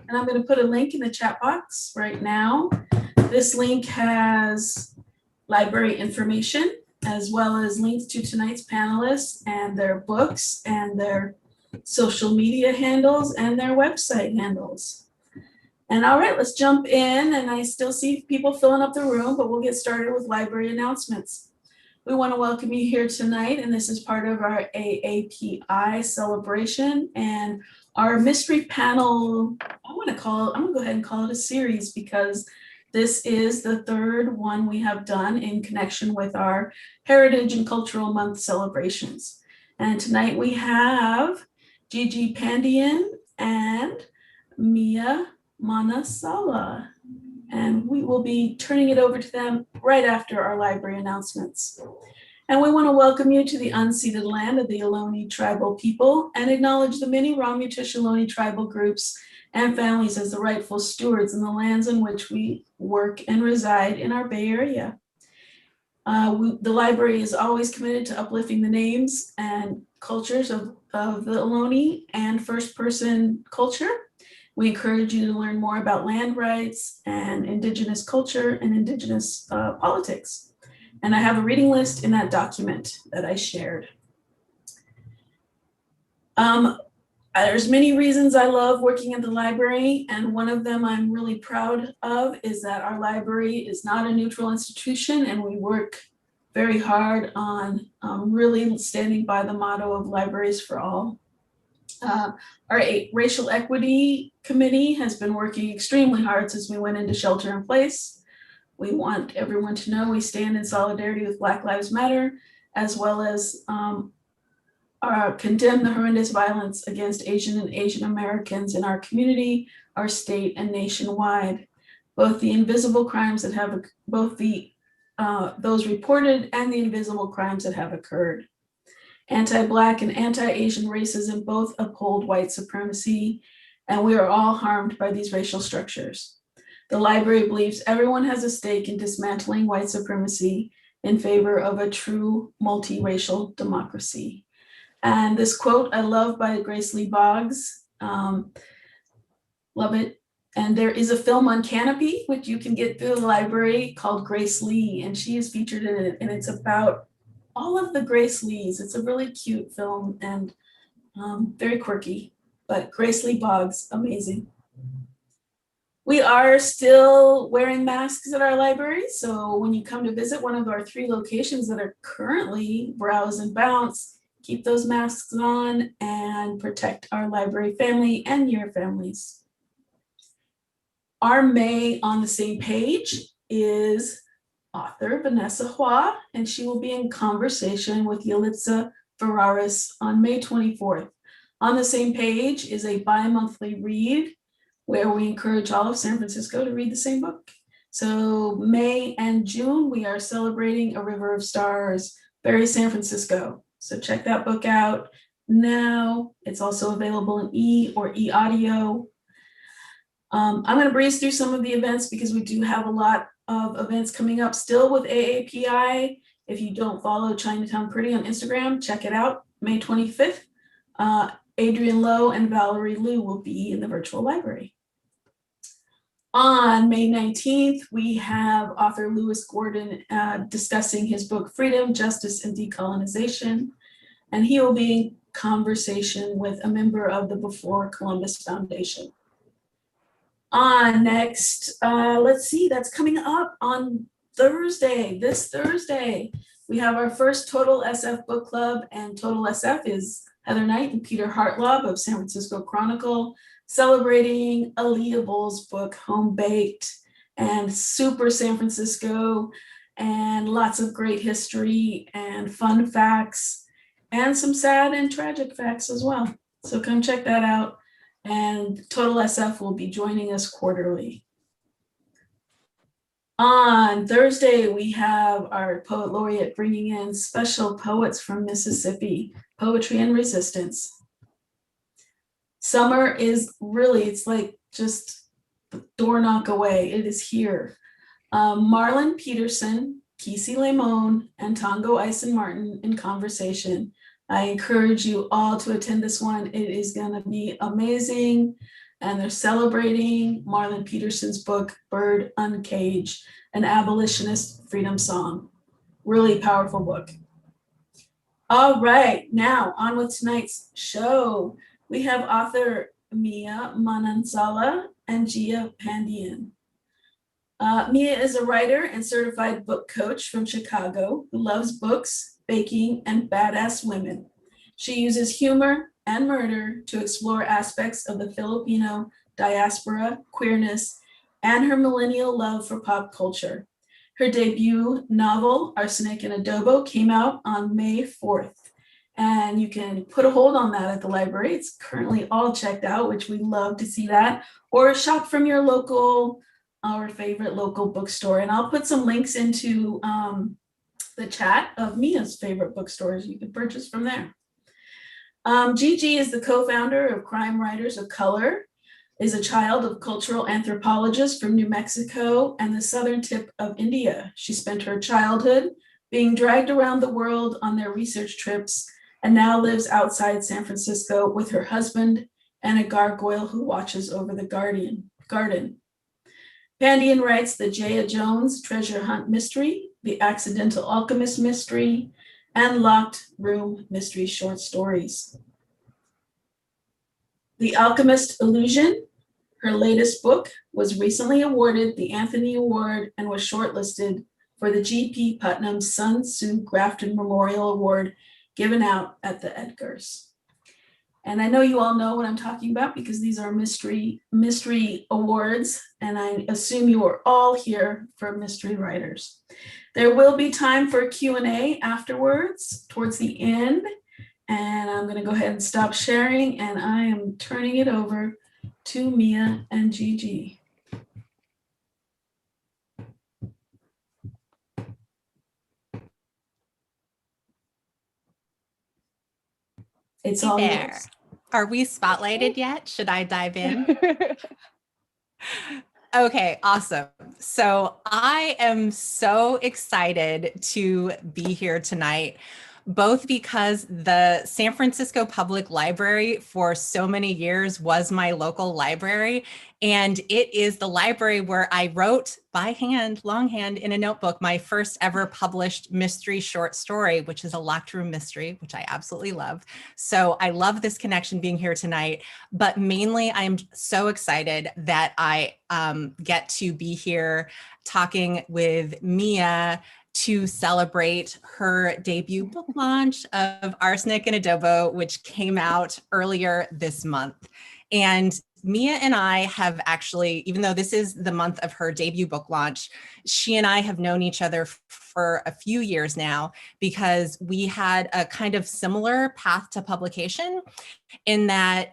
And I'm going to put a link in the chat box right now. This link has library information, as well as links to tonight's panelists and their books and their social media handles and their website handles. And all right, let's jump in. And I still see people filling up the room, but we'll get started with library announcements. We want to welcome you here tonight, and this is part of our AAPI celebration and our mystery panel. I'm going to go ahead and call it a series, because this is the third one we have done in connection with our Heritage and Cultural Month celebrations. And tonight we have Gigi Pandian and Mia Manansala, and we will be turning it over to them right after our library announcements. And we want to welcome you to the unceded land of the Ohlone tribal people and acknowledge the many Ramaytush Ohlone tribal groups and families as the rightful stewards in the lands in which we work and reside in our Bay Area. The library is always committed to uplifting the names and cultures of the Ohlone and first person culture. We encourage you to learn more about land rights and Indigenous culture and Indigenous politics. And I have a reading list in that document that I shared. There's many reasons I love working at the library, and one of them I'm really proud of is that our library is not a neutral institution, and we work very hard on really standing by the motto of libraries for all. Our racial equity committee has been working extremely hard since we went into shelter in place. We want everyone to know we stand in solidarity with Black Lives Matter, as well as condemn the horrendous violence against Asian and Asian Americans in our community, our state, and nationwide. Both the invisible crimes that have, those reported and the invisible crimes that have occurred. Anti-Black and anti-Asian racism both uphold white supremacy, and we are all harmed by these racial structures. The library believes everyone has a stake in dismantling white supremacy in favor of a true multiracial democracy. And this quote I love by Grace Lee Boggs, love it. And there is a film on Canopy, which you can get through the library, called Grace Lee, and she is featured in it, and it's about all of the Grace Lees. It's a really cute film and very quirky, but Grace Lee Boggs, amazing. We are still wearing masks at our library, so when you come to visit one of our 3 locations that are currently Browse and Bounce, keep those masks on and protect our library family and your families. Our May on the Same Page is author Vanessa Hua, and she will be in conversation with Yalitza Ferraris on May 24th. On the Same Page is a bi-monthly read where we encourage all of San Francisco to read the same book. So May and June, we are celebrating A River of Stars, very San Francisco. So check that book out now. It's also available in e-audio. I'm gonna breeze through some of the events because we do have a lot of events coming up still with AAPI. If you don't follow Chinatown Pretty on Instagram, check it out. May 25th, Adrian Lowe and Valerie Liu will be in the virtual library. On May 19th, we have author Lewis Gordon discussing his book, Freedom, Justice, and Decolonization. And he will be in conversation with a member of the Before Columbus Foundation. Next, let's see, that's coming up on Thursday, this Thursday. We have our first Total SF book club, and Total SF is Heather Knight and Peter Hartlaub of San Francisco Chronicle, celebrating Aaliyah Bull's book, Home Baked, and super San Francisco, and lots of great history and fun facts, and some sad and tragic facts as well. So come check that out. And Total SF will be joining us quarterly. On Thursday, we have our poet laureate bringing in special poets from Mississippi, Poetry and Resistance. Summer is really, it's like just the door knock away. It is here. Marlon Peterson, Kesey Lemon, and Tongo Ison Martin in conversation. I encourage you all to attend this one. It is going to be amazing. and they're celebrating Marlon Peterson's book, Bird Uncaged, an abolitionist freedom song. Really powerful book. All right, now on with tonight's show. We have author Mia Manansala and Gigi Pandian. Mia is a writer and certified book coach from Chicago who loves books, baking, and badass women. She uses humor and murder to explore aspects of the Filipino diaspora, queerness, and her millennial love for pop culture. Her debut novel, Arsenic and Adobo, came out on May 4th. And you can put a hold on that at the library. It's currently all checked out, which we love to see that. Or shop from your local, our favorite local bookstore. And I'll put some links into the chat of Mia's favorite bookstores you can purchase from there. Gigi is the co-founder of Crime Writers of Color, is a child of cultural anthropologists from New Mexico and the southern tip of India. She spent her childhood being dragged around the world on their research trips and now lives outside San Francisco with her husband and a gargoyle who watches over the garden. Pandian writes the Jaya Jones Treasure Hunt Mystery, the Accidental Alchemist Mystery, and Locked Room Mystery short stories. The Alchemist Illusion, her latest book, was recently awarded the Anthony Award and was shortlisted for the G.P. Putnam Sun Tzu Grafton Memorial Award given out at the Edgars. And I know you all know what I'm talking about because these are mystery awards, and I assume you are all here for mystery writers. There will be time for Q&A afterwards, towards the end, and I'm going to go ahead and stop sharing, and I am turning it over to Mia and Gigi. It's all there. yours. Are we spotlighted yet? Should I dive in? Okay, awesome. So I am so excited to be here tonight, both because the San Francisco Public Library for so many years was my local library, and it is the library where I wrote by hand, longhand in a notebook, my first ever published mystery short story, which is a locked room mystery, which I absolutely love. So I love this connection being here tonight, but mainly I'm so excited that I get to be here talking with Mia to celebrate her debut book launch of Arsenic and Adobo, which came out earlier this month. And Mia and I have actually, even though this is the month of her debut book launch, she and I have known each other for a few years now because we had a kind of similar path to publication in that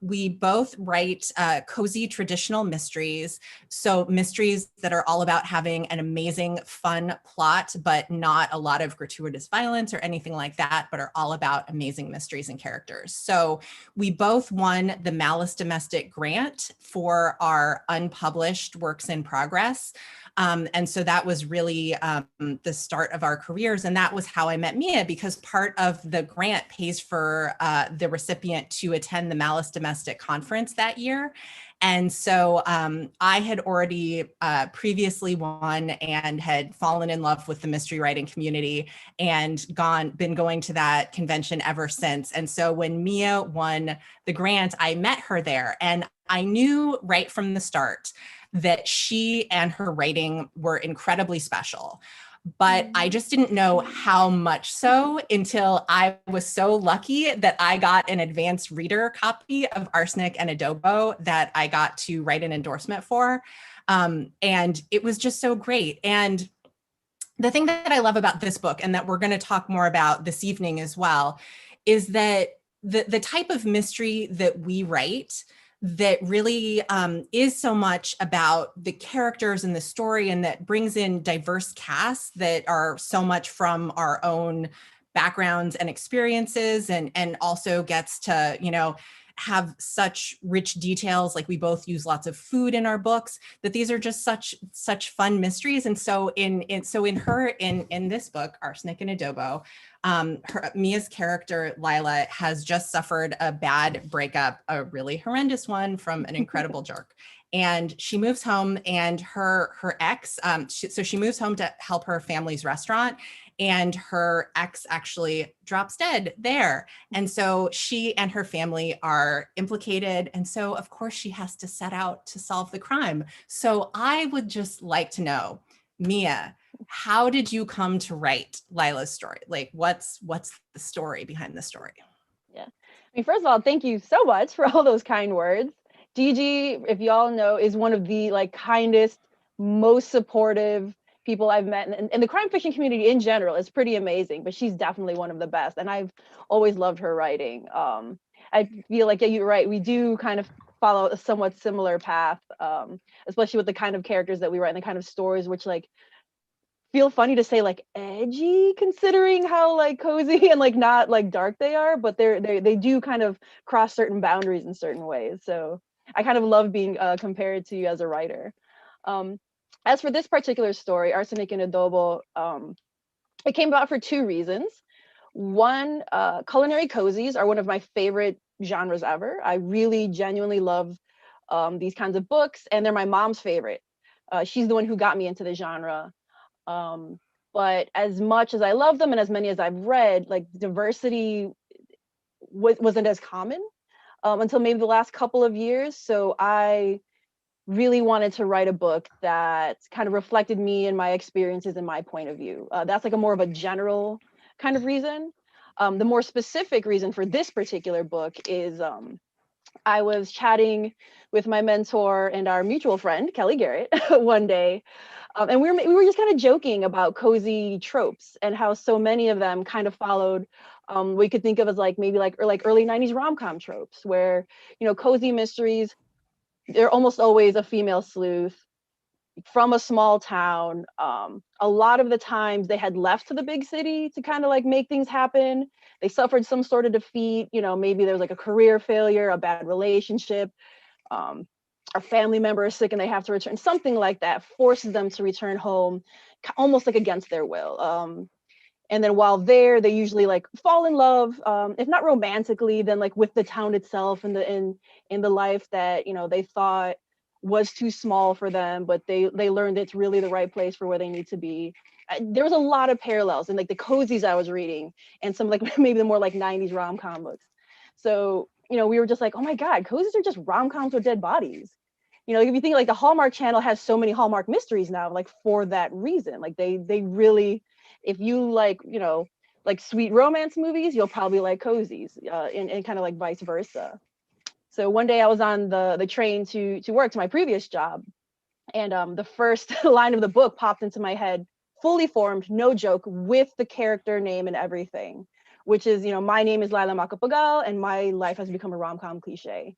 we both write cozy traditional mysteries. So mysteries that are all about having an amazing, fun plot, but not a lot of gratuitous violence or anything like that, but are all about amazing mysteries and characters. So we both won the Malice Domestic Grant for our unpublished works in progress. And so that was really the start of our careers. And that was how I met Mia, because part of the grant pays for the recipient to attend the Malice Domestic Conference that year. And so I had already previously won and had fallen in love with the mystery writing community and been going to that convention ever since. And so when Mia won the grant, I met her there, and I knew right from the start that she and her writing were incredibly special. But I just didn't know how much so until I was so lucky that I got an advanced reader copy of Arsenic and Adobo that I got to write an endorsement for. And it was just so great. And the thing that I love about this book, and that we're going to talk more about this evening as well, is that the type of mystery that we write that really is so much about the characters and the story, and that brings in diverse casts that are so much from our own backgrounds and experiences, and also gets to, have such rich details. Like we both use lots of food in our books, that these are just such fun mysteries. And so in this book, Arsenic and Adobo, Mia's character, Lila, has just suffered a bad breakup, a really horrendous one, from an incredible jerk. And she moves home, and her ex, so she moves home to help her family's restaurant, and her ex actually drops dead there. And so she and her family are implicated. And so of course she has to set out to solve the crime. So I would just like to know, Mia, how did you come to write Lila's story? Like what's the story behind the story? Yeah. I mean, first of all, thank you so much for all those kind words. Gigi, if y'all know, is one of the like kindest, most supportive people I've met, and the crime fiction community in general is pretty amazing, but she's definitely one of the best, and I've always loved her writing. I feel like, yeah, you're right, we do kind of follow a somewhat similar path, especially with the kind of characters that we write and the kind of stories, which like feel funny to say like edgy, considering how like cozy and like not like dark they are, but they do kind of cross certain boundaries in certain ways. So I kind of love being compared to you as a writer. As for this particular story, Arsenic and Adobo, it came about for two reasons. One, culinary cozies are one of my favorite genres ever. I really genuinely love these kinds of books, and they're my mom's favorite. She's the one who got me into the genre. But as much as I love them and as many as I've read, like diversity wasn't as common until maybe the last couple of years. So I really wanted to write a book that kind of reflected me and my experiences and my point of view. That's like a more of a general kind of reason. The more specific reason for this particular book is I was chatting with my mentor and our mutual friend, Kelly Garrett, one day. And we were just kind of joking about cozy tropes and how so many of them kind of followed we could think of as like maybe like early 90s rom-com tropes, where, you know, cozy mysteries, they're almost always a female sleuth from a small town. A lot of the times they had left to the big city to kind of like make things happen. They suffered some sort of defeat, you know, maybe there was like a career failure, a bad relationship, a family member is sick and they have to return, something like that forces them to return home almost like against their will. And then while there, they usually like fall in love, if not romantically, then like with the town itself and in the life that, you know, they thought was too small for them, but they learned it's really the right place for where they need to be. There was a lot of parallels in like the cozies I was reading and some like maybe the more like 90s rom-com books. So, you know, we were just like, oh my God, cozies are just rom-coms with dead bodies. You know, if you think like the Hallmark Channel has so many Hallmark mysteries now, like for that reason, like they really, if you like, you know, like sweet romance movies, you'll probably like cozies, and kind of like vice versa. So one day I was on the train to work to my previous job, and the first line of the book popped into my head, fully formed, no joke, with the character name and everything, which is, you know, my name is Lila Macapagal and my life has become a rom-com cliche.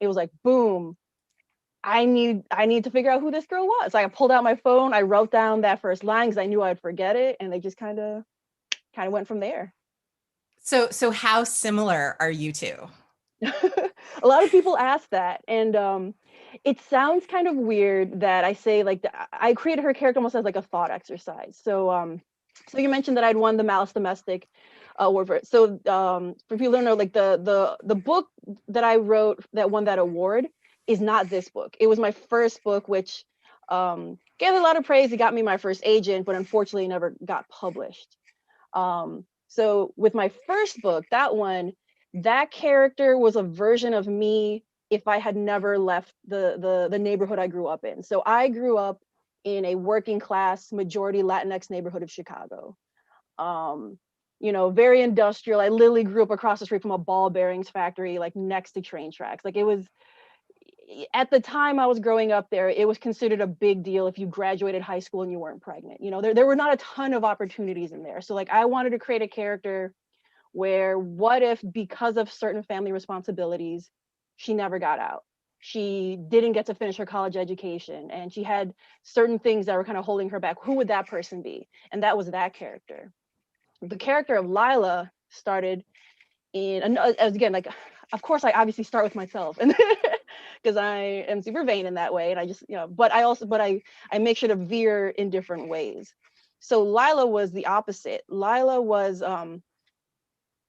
It was like, boom, I need to figure out who this girl was. Like I pulled out my phone, I wrote down that first line because I knew I'd forget it, and they just kind of went from there. So how similar are you two? A lot of people ask that, and it sounds kind of weird that I say like I created her character almost as like a thought exercise. So so you mentioned that I'd won the Malice Domestic Award for it. So for people who don't know, like the book that I wrote that won that award is not this book. It was my first book, which gave a lot of praise. It got me my first agent, but unfortunately never got published. So with my first book, that one, that character was a version of me if I had never left the neighborhood I grew up in. So I grew up in a working class, majority Latinx neighborhood of Chicago. You know, very industrial. I literally grew up across the street from a ball bearings factory, like next to train tracks. Like it was, at the time I was growing up there, it was considered a big deal if you graduated high school and you weren't pregnant. You know, there were not a ton of opportunities in there. So like I wanted to create a character where what if because of certain family responsibilities, she never got out. She didn't get to finish her college education and she had certain things that were kind of holding her back. Who would that person be? And that was that character. The character of Lila started in, again, like of course I obviously start with myself, and because I am super vain in that way, and I just, but I make sure to veer in different ways. So Lila was the opposite. Lila was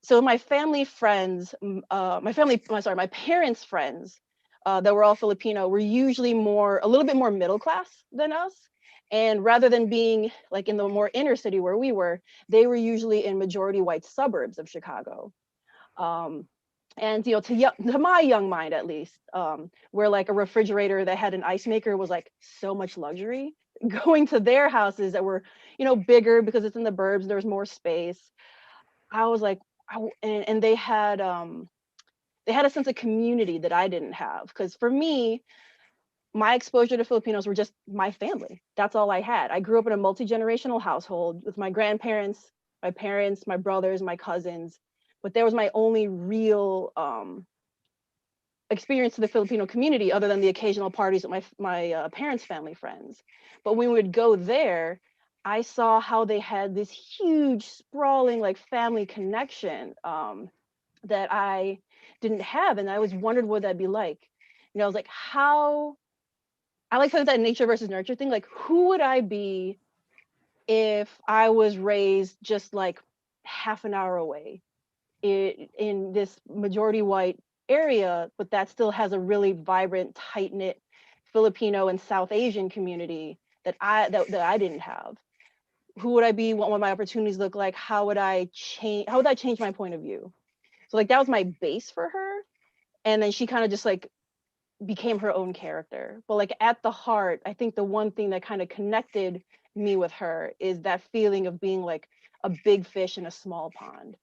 so my family friends, my parents' friends that were all Filipino were usually a little bit more middle class than us. And rather than being like in the more inner city where we were, they were usually in majority white suburbs of Chicago. And to my young mind at least, where like a refrigerator that had an ice maker was like so much luxury, going to their houses that were, bigger because it's in the burbs, there was more space. I was like, and they had a sense of community that I didn't have, because for me, my exposure to Filipinos were just my family. That's all I had. I grew up in a multi-generational household with my grandparents, my parents, my brothers, my cousins, but there was my only real experience to the Filipino community, other than the occasional parties with my parents' family friends. But when we would go there, I saw how they had this huge, sprawling, like family connection that I didn't have, and I always wondered what that'd be like. I was like, I like that nature versus nurture thing. Like, who would I be if I was raised just like half an hour away in this majority white area, but that still has a really vibrant, tight-knit Filipino and South Asian community that I didn't have? Who would I be? What would my opportunities look like? How would I change my point of view? So like that was my base for her. And then she kind of just like became her own character. But like at the heart, I think the one thing that kind of connected me with her is that feeling of being like a big fish in a small pond.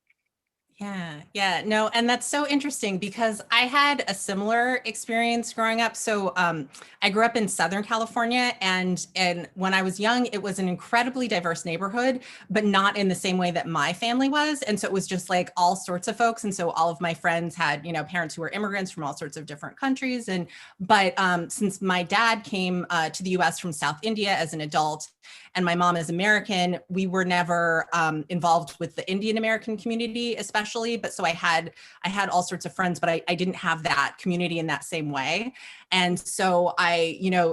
Yeah, no, and that's so interesting because I had a similar experience growing up. So I grew up in Southern California, and when I was young, it was an incredibly diverse neighborhood, but not in the same way that my family was. And so it was just like all sorts of folks. And so all of my friends had, parents who were immigrants from all sorts of different countries. But since my dad came to the US from South India as an adult, and my mom is American, we were never involved with the Indian American community, especially. But so I had all sorts of friends, but I didn't have that community in that same way. And so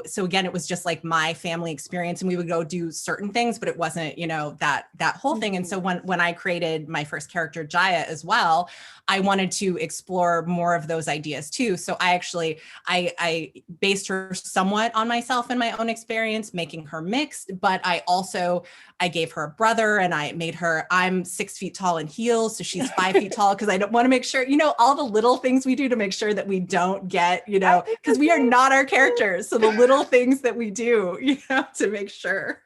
so again, it was just like my family experience, and we would go do certain things, but it wasn't, that whole thing. And so when I created my first character, Jaya, as well, I wanted to explore more of those ideas too. So I based her somewhat on myself and my own experience, making her mixed, but I gave her a brother, and I'm 6 feet tall in heels. So she's 5 feet tall, because I don't want to make sure, all the little things we do to make sure that we don't get, because we are not our characters. So the little things that we do, to make sure.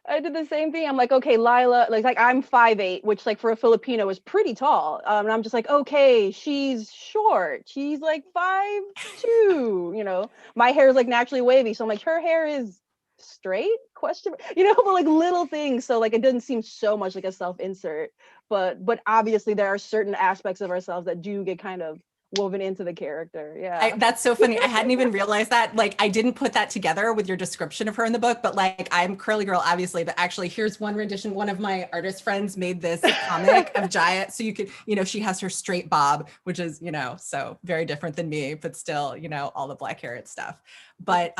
I did the same thing. I'm like, okay, Lila, like I'm 5'8", which like for a Filipino is pretty tall. And I'm just like, okay, she's short. She's like 5'2", my hair is like naturally wavy. So I'm like, her hair is straight, question, but like little things. So like, it doesn't seem so much like a self-insert, but obviously there are certain aspects of ourselves that do get kind of woven into the character. Yeah. That's so funny. I hadn't even realized that. Like, I didn't put that together with your description of her in the book, but like, I'm curly girl, obviously, but actually here's one rendition. One of my artist friends made this comic of Jaya. So you could, she has her straight bob, which is, so very different than me, but still, all the black hair and stuff. But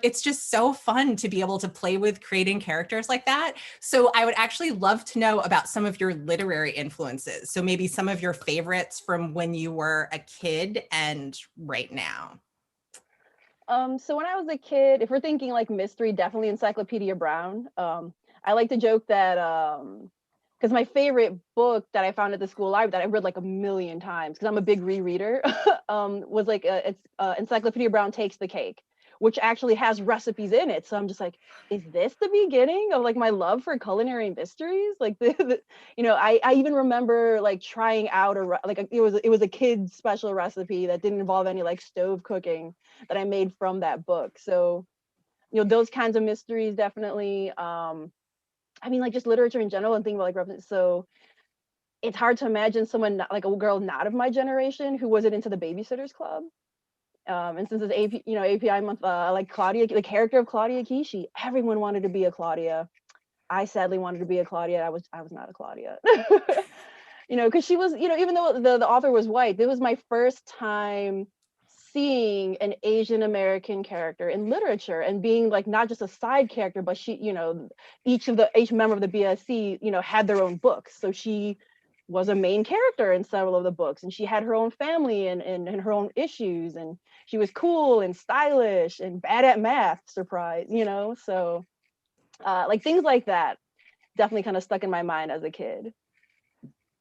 it's just so fun to be able to play with creating characters like that. So I would actually love to know about some of your literary influences. So maybe some of your favorites from when you were a kid and right now. So when I was a kid, if we're thinking like mystery, definitely Encyclopedia Brown. I like to joke that because my favorite book that I found at the school library that I read like a million times, because I'm a big rereader, was like it's Encyclopedia Brown Takes the Cake, which actually has recipes in it. So I'm just like, is this the beginning of like my love for culinary mysteries? Like I even remember like trying out it was a kid's special recipe that didn't involve any like stove cooking that I made from that book. So those kinds of mysteries definitely. I mean, like just literature in general and thinking about like reference. So it's hard to imagine someone like a girl not of my generation who wasn't into the Babysitters Club. And since it's API month, like Claudia, the character of Claudia Kishi, everyone wanted to be a Claudia. I sadly wanted to be a Claudia. I was not a Claudia. You know, because she was, you know, even though the author was white, it was my first time seeing an Asian American character in literature and being like not just a side character, but she, you know, each member of the BSC, you know, had their own books. So she was a main character in several of the books, and she had her own family and her own issues, and she was cool and stylish and bad at math, surprise, you know. So like things like that definitely kind of stuck in my mind as a kid.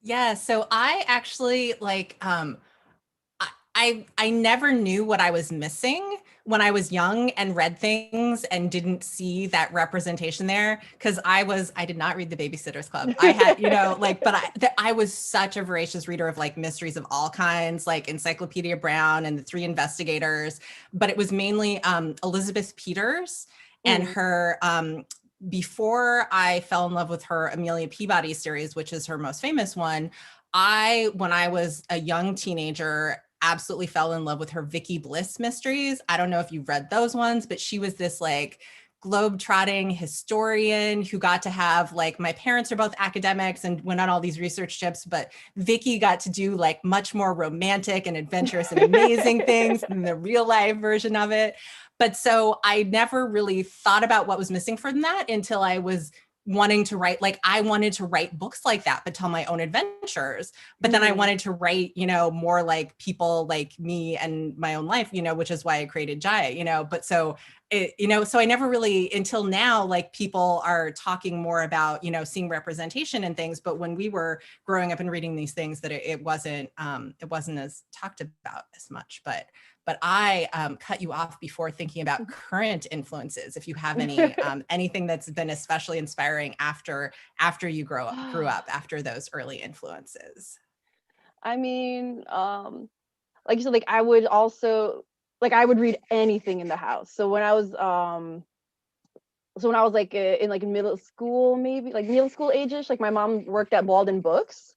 Yeah, so I actually like I never knew what I was missing when I was young and read things and didn't see that representation there, because I did not read the Babysitters Club. I had, you know, like, but I was such a voracious reader of like mysteries of all kinds, like Encyclopedia Brown and the Three Investigators, but it was mainly Elizabeth Peters and her before I fell in love with her Amelia Peabody series, which is her most famous one. When I was a young teenager, absolutely fell in love with her Vicky Bliss mysteries. I don't know if you've read those ones, but she was this like globe-trotting historian who got to have, like, my parents are both academics and went on all these research trips, but Vicky got to do like much more romantic and adventurous and amazing things than the real life version of it. But so I never really thought about what was missing from that until I was wanting to write, like I wanted to write books like that, but tell my own adventures. But then I wanted to write, you know, more like people like me and my own life, you know, which is why I created Jaya, you know. But so it, you know, so I never really, until now, like people are talking more about, you know, seeing representation and things. But when we were growing up and reading these things, that it wasn't as talked about as much. But I cut you off before thinking about current influences. If you have any anything that's been especially inspiring after you grew up, after those early influences. I mean, like you said, like I would also, like I would read anything in the house. So when I was like in middle school, maybe like middle school age-ish, like my mom worked at Walden Books,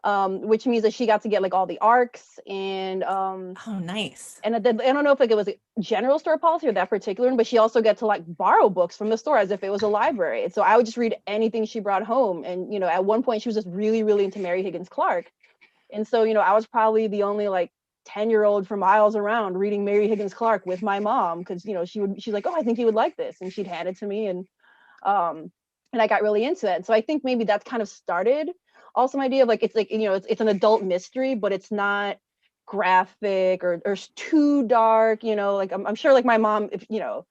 which means that she got to get like all the ARCs and Oh, nice. and I don't know if like it was a general store policy or that particular one, but she also got to like borrow books from the store as if it was a library. And so I would just read anything she brought home. And you know, at one point she was just really, really into Mary Higgins Clark. And so, you know, I was probably the only like 10-year-old for miles around reading Mary Higgins Clark with my mom, because you know, she's like, oh, I think you would like this, and she'd hand it to me, and I got really into it. And so I think maybe that's kind of started also my idea of like, it's like, you know, it's an adult mystery, but it's not graphic or too dark, you know. Like I'm sure like my mom, if you know,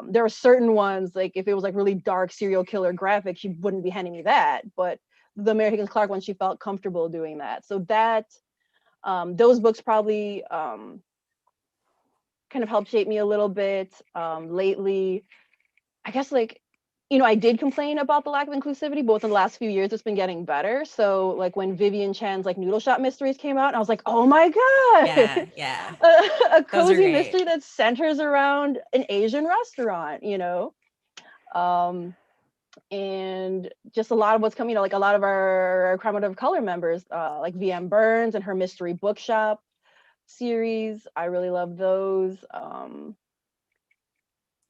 there are certain ones, like if it was like really dark serial killer graphic, she wouldn't be handing me that. But the Mary Higgins Clark one, she felt comfortable doing that. So that those books probably kind of helped shape me a little bit. Lately, I guess, like, you know, I did complain about the lack of inclusivity, but within the last few years, it's been getting better. So like when Vivian Chan's like Noodle Shop Mysteries came out, I was like, oh my God, Yeah. a cozy mystery that centers around an Asian restaurant, you know? And just a lot of what's coming, you know, like a lot of our Crime of Color members, like VM Burns and her Mystery Bookshop series. I really love those.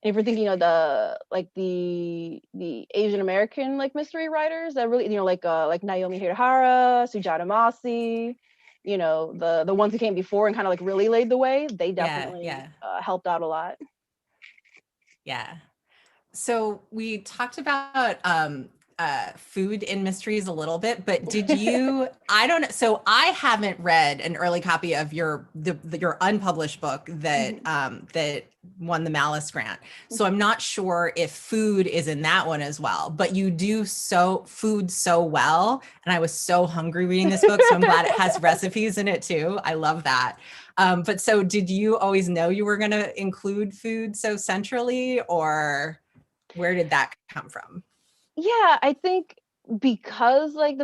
If we're thinking of the Asian American like mystery writers that really, you know, like Naomi Hirahara, Sujata Masi, you know, the ones who came before and kind of like really laid the way, they definitely helped out a lot. Yeah. So we talked about food in mysteries a little bit, but did you, I don't know. So I haven't read an early copy of your unpublished book that that won the Malice Grant. So I'm not sure if food is in that one as well, but you do food so well. And I was so hungry reading this book. So I'm glad it has recipes in it too. I love that. But so did you always know you were going to include food so centrally, or where did that come from? Yeah, I think because like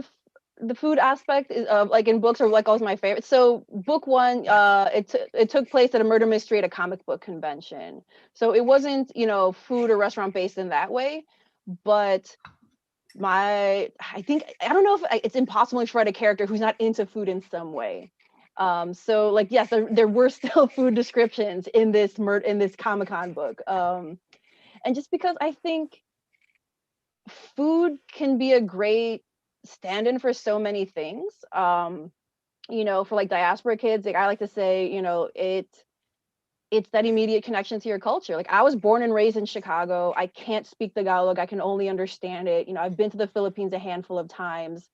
the food aspect is, like in books are like always my favorite. So book one, it took place at a murder mystery at a comic book convention. So it wasn't, you know, food or restaurant based in that way, but I don't know if it's impossible to write a character who's not into food in some way. So like, yes, there were still food descriptions in this Comic-Con book. And just because I think food can be a great stand-in for so many things. You know, for like diaspora kids, like I like to say, you know, it's that immediate connection to your culture. Like I was born and raised in Chicago. I can't speak Tagalog. I can only understand it. You know, I've been to the Philippines a handful of times.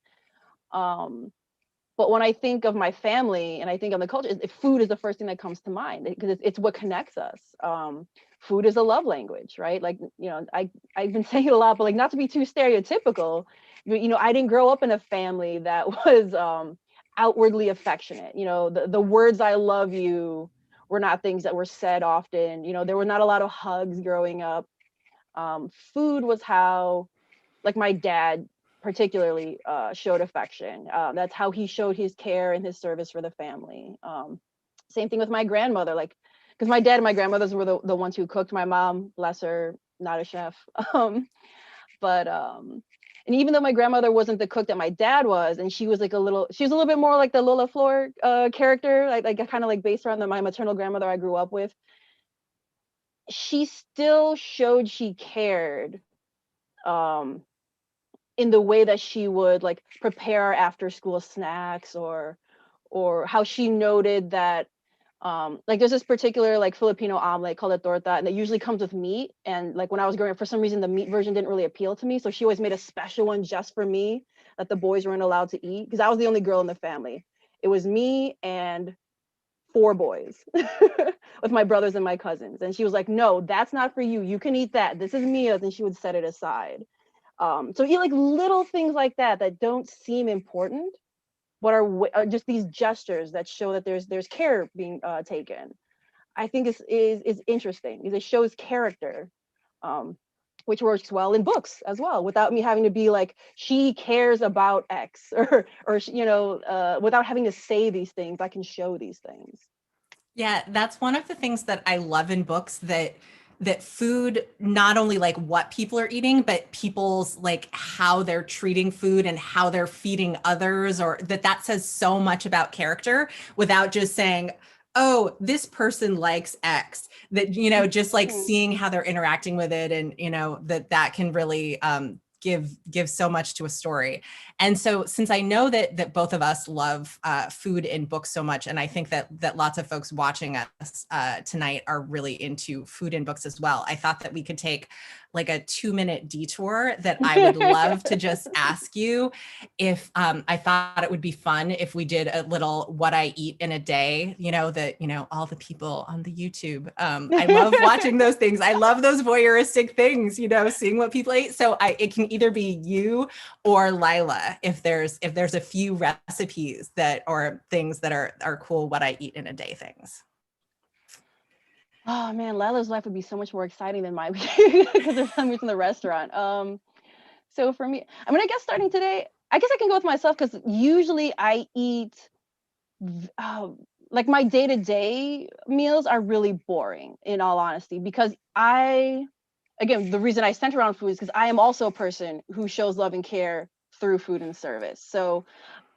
But when I think of my family and I think of the culture, food is the first thing that comes to mind because it's what connects us. Food is a love language, right? Like, you know, I've been saying it a lot, but like not to be too stereotypical, but, you know, I didn't grow up in a family that was outwardly affectionate. You know, the words "I love you" were not things that were said often. You know, there were not a lot of hugs growing up. Food was how, like my dad particularly showed affection. That's how he showed his care and his service for the family. Same thing with my grandmother, like, because my dad and my grandmothers were the ones who cooked. My mom, bless her, not a chef. But and even though my grandmother wasn't the cook that my dad was, and she was a little bit more like the Lola Flor character, like kind of like based around my maternal grandmother I grew up with, she still showed she cared in the way that she would like prepare our after school snacks, or how she noted that like there's this particular like Filipino omelet called a torta, and it usually comes with meat. And like when I was growing up, for some reason the meat version didn't really appeal to me, so she always made a special one just for me that the boys weren't allowed to eat because I was the only girl in the family. It was me and 4 boys with my brothers and my cousins, and she was like, no, that's not for you, you can eat that, this is Mia's, and she would set it aside. So you like little things like that that don't seem important, but are just these gestures that show that there's care being taken. I think is interesting because it shows character, which works well in books as well, without me having to be like, she cares about X, or you know, without having to say these things, I can show these things. Yeah, that's one of the things that I love in books, that food, not only like what people are eating, but people's like how they're treating food and how they're feeding others, or that says so much about character without just saying, oh, this person likes X. That, you know, just like seeing how they're interacting with it, and you know, that can really give so much to a story. And so since I know that both of us love food in books so much, and I think that lots of folks watching us tonight are really into food in books as well, I thought that we could take like a 2-minute detour that I would love to just ask you if I thought it would be fun if we did a little what I eat in a day, you know, that, you know, all the people on the YouTube. I love watching those things. I love those voyeuristic things, you know, seeing what people eat. So it can either be you or Lila, if there's a few recipes that, or things that are cool what I eat in a day things. Oh man, Lila's life would be so much more exciting than mine because there's some in the restaurant. So for me, I mean, I guess starting today, I guess I can go with myself because usually I eat like my day-to-day meals are really boring, in all honesty, because again, the reason I center around food is because I am also a person who shows love and care through food and service. So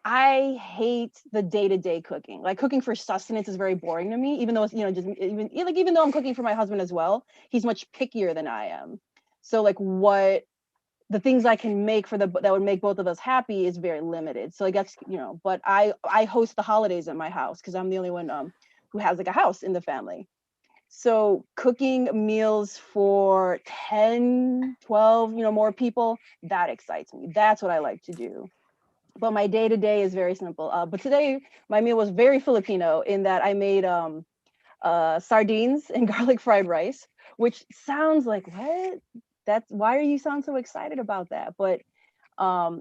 I hate the day-to-day cooking. Like cooking for sustenance is very boring to me, even though it's, you know, just even though I'm cooking for my husband as well, he's much pickier than I am. So like the things I can make that would make both of us happy is very limited. So I guess, you know, but I host the holidays at my house because I'm the only one who has like a house in the family. So cooking meals for 10, 12, you know, more people, that excites me. That's what I like to do. But my day to day is very simple. But today my meal was very Filipino in that I made sardines and garlic fried rice, which sounds like, what? Why are you sound so excited about that? But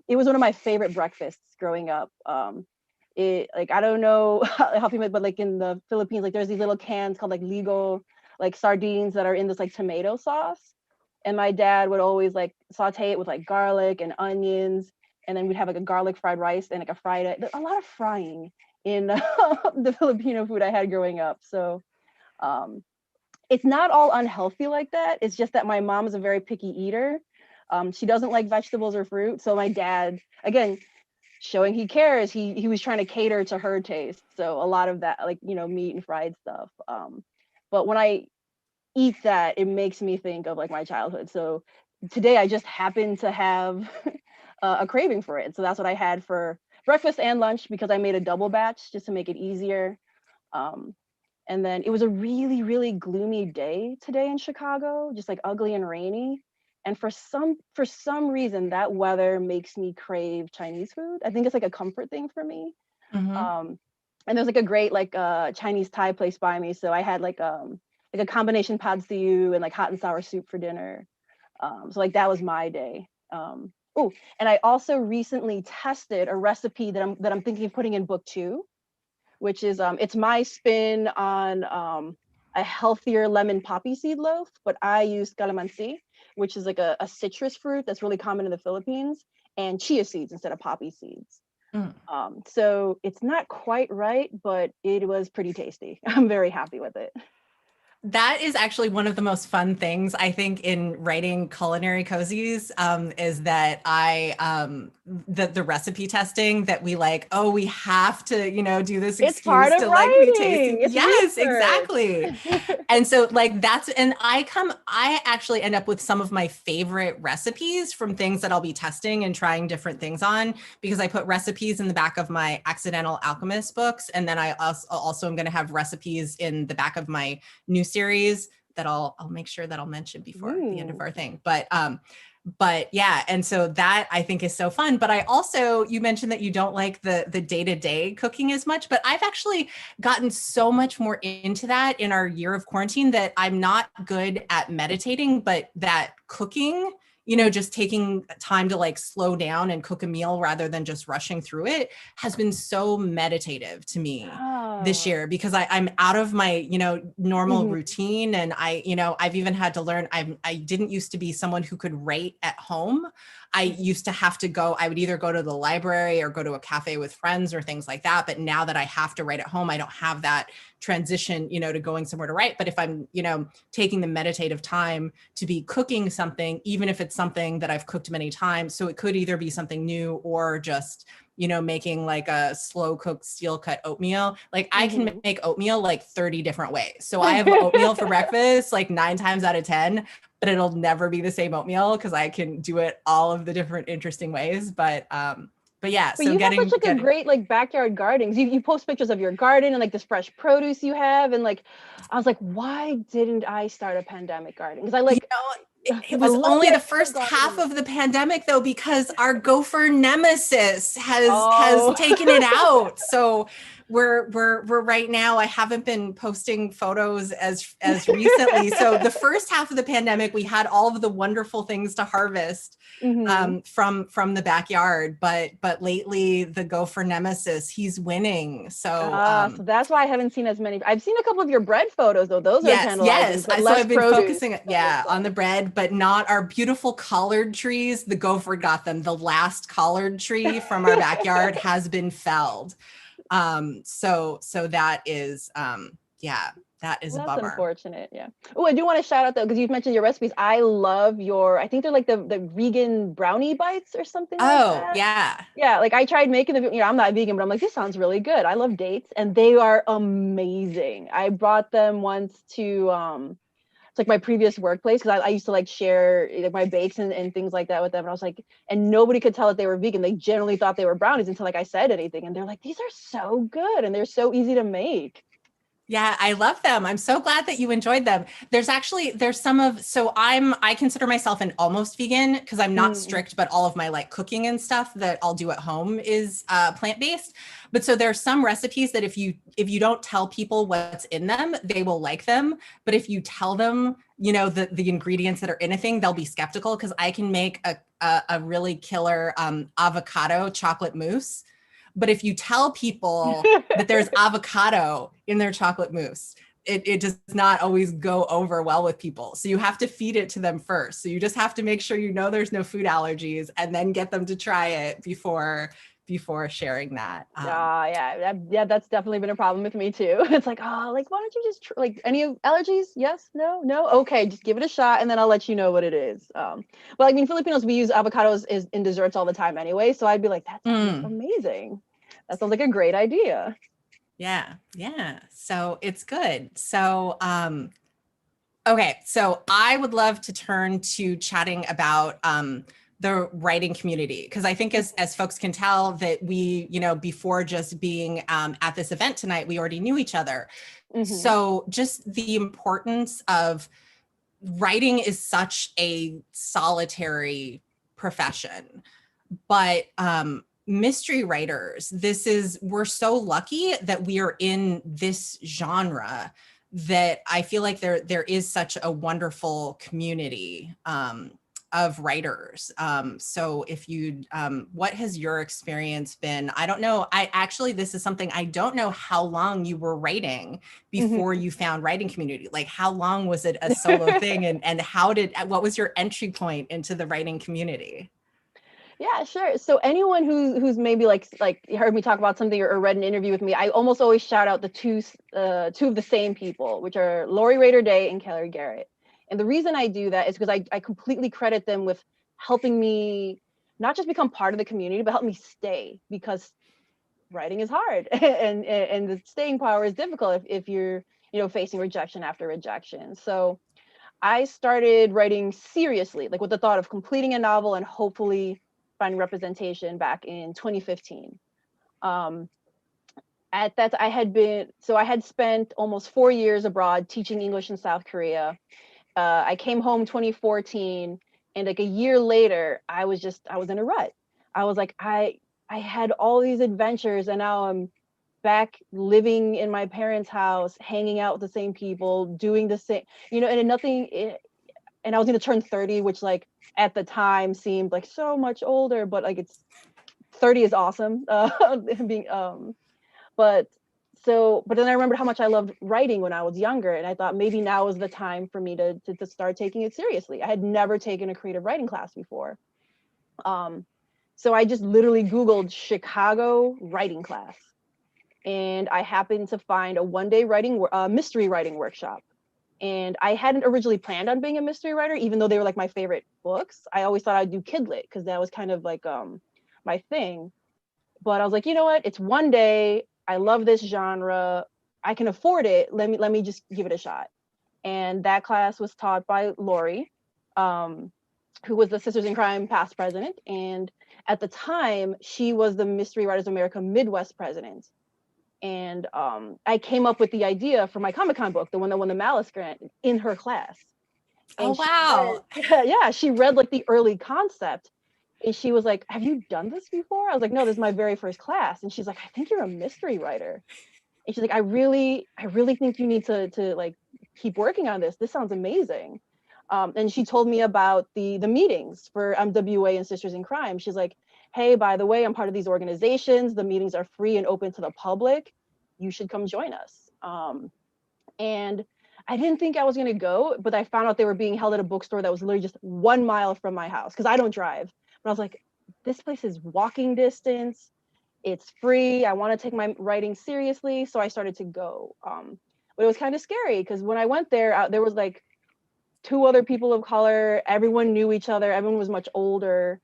it was one of my favorite breakfasts growing up. It, like, I don't know how people, but like in the Philippines, like there's these little cans called like ligo, like sardines that are in this like tomato sauce. And my dad would always like saute it with like garlic and onions. And then we'd have like a garlic fried rice and like a lot of frying in the Filipino food I had growing up. So it's not all unhealthy like that. It's just that my mom is a very picky eater. She doesn't like vegetables or fruit. So my dad, again, showing he cares, he was trying to cater to her taste. So a lot of that, like, you know, meat and fried stuff. But when I eat that, it makes me think of like my childhood. So today I just happened to have a craving for it. So that's what I had for breakfast and lunch, because I made a double batch just to make it easier. And then it was a really, really gloomy day today in Chicago, just like ugly and rainy. And for some reason, that weather makes me crave Chinese food. I think it's like a comfort thing for me. And there's like a great like Chinese Thai place by me. So I had like a combination pad see ew and like hot and sour soup for dinner. So like that was my day. Oh, and I also recently tested a recipe that I'm thinking of putting in book 2, which is it's my spin on a healthier lemon poppy seed loaf, but I used calamansi, which is like a citrus fruit that's really common in the Philippines, and chia seeds instead of poppy seeds. So it's not quite right, but it was pretty tasty. I'm very happy with it. That is actually one of the most fun things I think in writing culinary cozies, is that the recipe testing that we like, oh, we have to, do this It's excuse part of to like be writing. tasting. It's Yes, research. exactly. And so like and I actually end up with some of my favorite recipes from things that I'll be testing and trying different things on, because I put recipes in the back of my Accidental Alchemist books. And then I also am going to have recipes in the back of my new series that I'll make sure that I'll mention before the end of our thing. But yeah, and so that I think is so fun. But I also, you mentioned that you don't like the day-to-day cooking as much, but I've actually gotten so much more into that in our year of quarantine that I'm not good at meditating, but that cooking, just taking time to like slow down and cook a meal rather than just rushing through it has been so meditative to me this year, because I'm out of my, normal routine. And I've even had to learn, I didn't used to be someone who could write at home. I used to have to I would either go to the library or go to a cafe with friends or things like that. But now that I have to write at home, I don't have that transition, to going somewhere to write. But if I'm, taking the meditative time to be cooking something, even if it's something that I've cooked many times, so it could either be something new or just, making like a slow cooked steel cut oatmeal. Like I can make oatmeal like 30 different ways. So I have oatmeal for breakfast, like 9 times out of 10, but it'll never be the same oatmeal because I can do it all of the different interesting ways. But yeah, but so you have such like a great like backyard gardens. You post pictures of your garden and like this fresh produce you have, and like I was like, why didn't I start a pandemic garden? Because I like it was only the first half of the pandemic though, because our gopher nemesis has taken it out. So we're right now, I haven't been posting photos as recently. So the first half of the pandemic, we had all of the wonderful things to harvest from the backyard, but lately the gopher nemesis, he's winning. So so that's why I haven't seen as many. I've seen a couple of your bread photos though. Those are tantalizing. Yes. So I've been focusing on the bread, but not our beautiful collard trees. The gopher got them. The last collard tree from our backyard has been felled. So that is that is a bummer. That's unfortunate. Yeah. Oh, I do want to shout out though, because you've mentioned your recipes. I love I think they're like the vegan brownie bites or something like that. Yeah. Yeah, like I tried making them, I'm not vegan, but I'm like, this sounds really good. I love dates and they are amazing. I brought them once to it's like my previous workplace, because I used to like share like my bakes and things like that with them. And I was like, and nobody could tell that they were vegan. They generally thought they were brownies until like I said anything. And they're like, these are so good and they're so easy to make. Yeah, I love them. I'm so glad that you enjoyed them. I consider myself an almost vegan because I'm not strict, but all of my like cooking and stuff that I'll do at home is plant-based. But so there are some recipes that if you don't tell people what's in them, they will like them. But if you tell them, the ingredients that are in a thing, they'll be skeptical, because I can make a really killer avocado chocolate mousse. But if you tell people that there's avocado in their chocolate mousse, it does not always go over well with people. So you have to feed it to them first. So you just have to make sure there's no food allergies, and then get them to try it before sharing that. Yeah, that's definitely been a problem with me too. It's like, why don't you just like any allergies? Yes, no, okay, just give it a shot and then I'll let you know what it is. Well, I mean, Filipinos, we use avocados in desserts all the time anyway, so I'd be like, that's amazing. That sounds like a great idea. Yeah. So it's good. So okay, so I would love to turn to chatting about the writing community? Because I think as folks can tell that we, before just being at this event tonight, we already knew each other. So just the importance of writing is such a solitary profession, but mystery writers, we're so lucky that we are in this genre, that I feel like there is such a wonderful community of writers. So what has your experience been? I don't know. This is something I don't know how long you were writing before you found writing community. Like, how long was it a solo thing, and what was your entry point into the writing community? Yeah, sure. So anyone who's maybe like heard me talk about something or read an interview with me, I almost always shout out the two of the same people, which are Lori Raider Day and Kelly Garrett. And the reason I do that is because I completely credit them with helping me not just become part of the community, but help me stay, because writing is hard and the staying power is difficult if you're facing rejection after rejection. So I started writing seriously, like with the thought of completing a novel and hopefully finding representation back in 2015. At that, I had spent almost 4 years abroad teaching English in South Korea. I came home 2014, and like a year later, I was in a rut. I was like, I had all these adventures, and now I'm back living in my parents' house, hanging out with the same people, doing the same, and I was going to turn 30, which like at the time seemed like so much older, but like 30 is awesome. But then I remembered how much I loved writing when I was younger, and I thought maybe now is the time for me to start taking it seriously. I had never taken a creative writing class before. So I just literally Googled Chicago writing class, and I happened to find a one-day mystery writing workshop. And I hadn't originally planned on being a mystery writer, even though they were like my favorite books. I always thought I'd do kidlit because that was kind of like my thing. But I was like, you know what? It's one day. I love this genre. I can afford it. Let me just give it a shot. And that class was taught by Lori, who was the Sisters in Crime past president. And at the time, she was the Mystery Writers of America Midwest president. And I came up with the idea for my Comic-Con book, the one that won the Malice Grant, in her class. And wow. She read like the early concept, and she was like, have you done this before? I was like, no, this is my very first class. And she's like, I think you're a mystery writer. And she's like, I really think you need to like keep working on this. This sounds amazing. And she told me about the meetings for MWA and Sisters in Crime. She's like, hey, by the way, I'm part of these organizations. The meetings are free and open to the public. You should come join us. And I didn't think I was going to go, but I found out they were being held at a bookstore that was literally just 1 mile from my house, because I don't drive. But I was like, this place is walking distance. It's free. I want to take my writing seriously. So I started to go. But it was kind of scary because when I went there, there was like 2 other people of color. Everyone knew each other. Everyone was much older.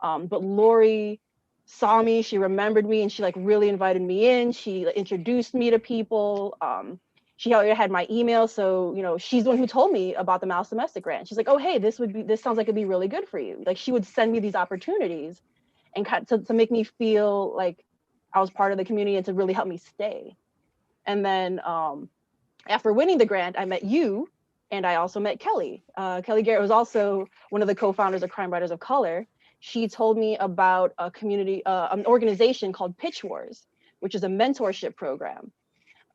But Lori saw me, she remembered me, and she like really invited me in. She introduced me to people. She already had my email. So, she's the one who told me about the Malice Domestic Grant. She's like, oh, hey, this sounds like it'd be really good for you. Like, she would send me these opportunities and to make me feel like I was part of the community and to really help me stay. And then after winning the grant, I met you, and I also met Kelly. Kelly Garrett was also one of the co-founders of Crime Writers of Color. She told me about a community, an organization called Pitch Wars, which is a mentorship program.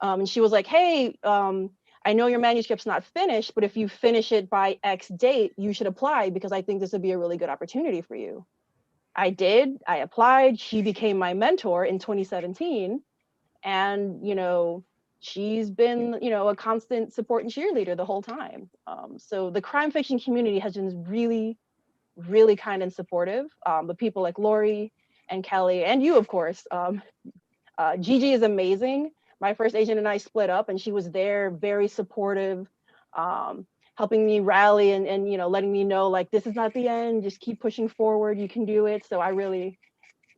And she was like, hey, I know your manuscript's not finished, but if you finish it by X date, you should apply, because I think this would be a really good opportunity for you. I did. I applied. She became my mentor in 2017. And, she's been, a constant support and cheerleader the whole time. So the crime fiction community has been really, really kind and supportive. But people like Lori and Kelly and you, of course. Gigi is amazing. My first agent and I split up, and she was there, very supportive, helping me rally and letting me know, like, this is not the end, just keep pushing forward, you can do it. So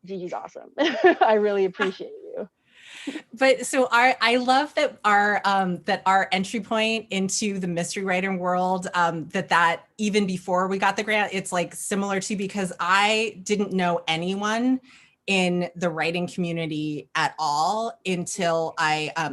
Gigi's awesome. I really appreciate you. But so I love that our entry point into the mystery writing world, that even before we got the grant, it's like similar to, because I didn't know anyone in the writing community at all until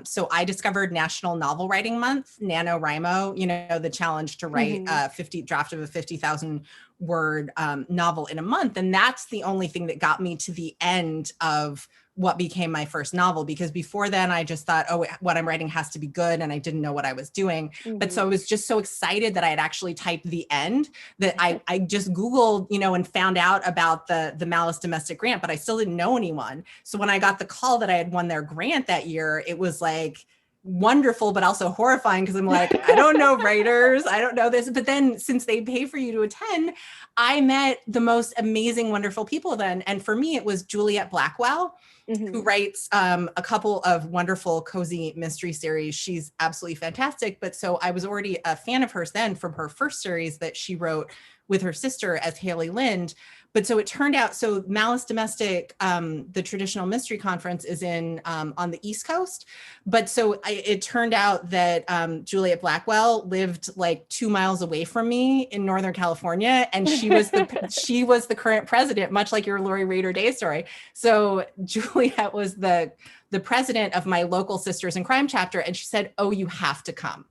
so I discovered National Novel Writing Month, NaNoWriMo, the challenge to write a draft of a 50,000 word novel in a month. And that's the only thing that got me to the end of what became my first novel, because before then I just thought, oh, what I'm writing has to be good, and I didn't know what I was doing. But so I was just so excited that I had actually typed the end, that I just Googled, and found out about the Malice Domestic Grant, but I still didn't know anyone. So when I got the call that I had won their grant that year, it was like wonderful, but also horrifying, because I'm like, I don't know writers, I don't know this. But then since they pay for you to attend, I met the most amazing, wonderful people then. And for me, it was Juliet Blackwell, who writes a couple of wonderful cozy mystery series. She's absolutely fantastic. But so I was already a fan of hers then from her first series that she wrote with her sister as Haley Lind. But so it turned out, so Malice Domestic, the traditional mystery conference, is on the East Coast. But so it turned out that Juliet Blackwell lived like 2 miles away from me in Northern California, and she was the current president, much like your Lori Raider Day story. So Juliet was the president of my local Sisters in Crime chapter, and she said, "Oh, you have to come."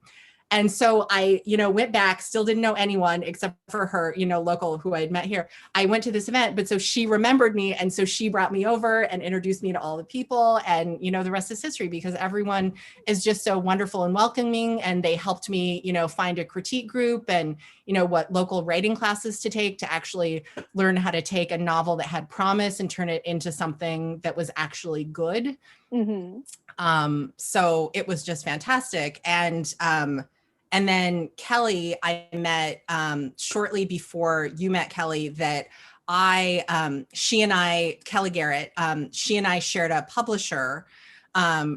And so I, went back, still didn't know anyone except for her, local who I had met here. I went to this event, but so she remembered me. And so she brought me over and introduced me to all the people, and, the rest is history, because everyone is just so wonderful and welcoming. And they helped me, find a critique group and, what local writing classes to take to actually learn how to take a novel that had promise and turn it into something that was actually good. So it was just fantastic. And then Kelly, I met shortly before you met Kelly, that Kelly Garrett, she and I shared a publisher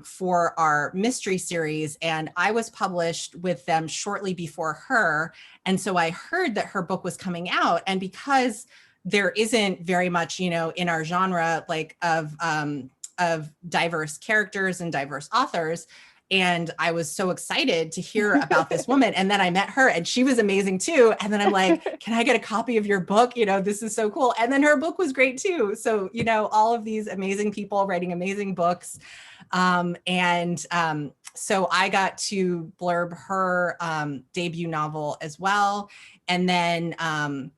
for our mystery series, and I was published with them shortly before her. And so I heard that her book was coming out, and because there isn't very much, in our genre, like of diverse characters and diverse authors. And I was so excited to hear about this woman. And then I met her, and she was amazing too. And then I'm like, can I get a copy of your book? This is so cool. And then her book was great too. So, all of these amazing people writing amazing books. So I got to blurb her debut novel as well. And then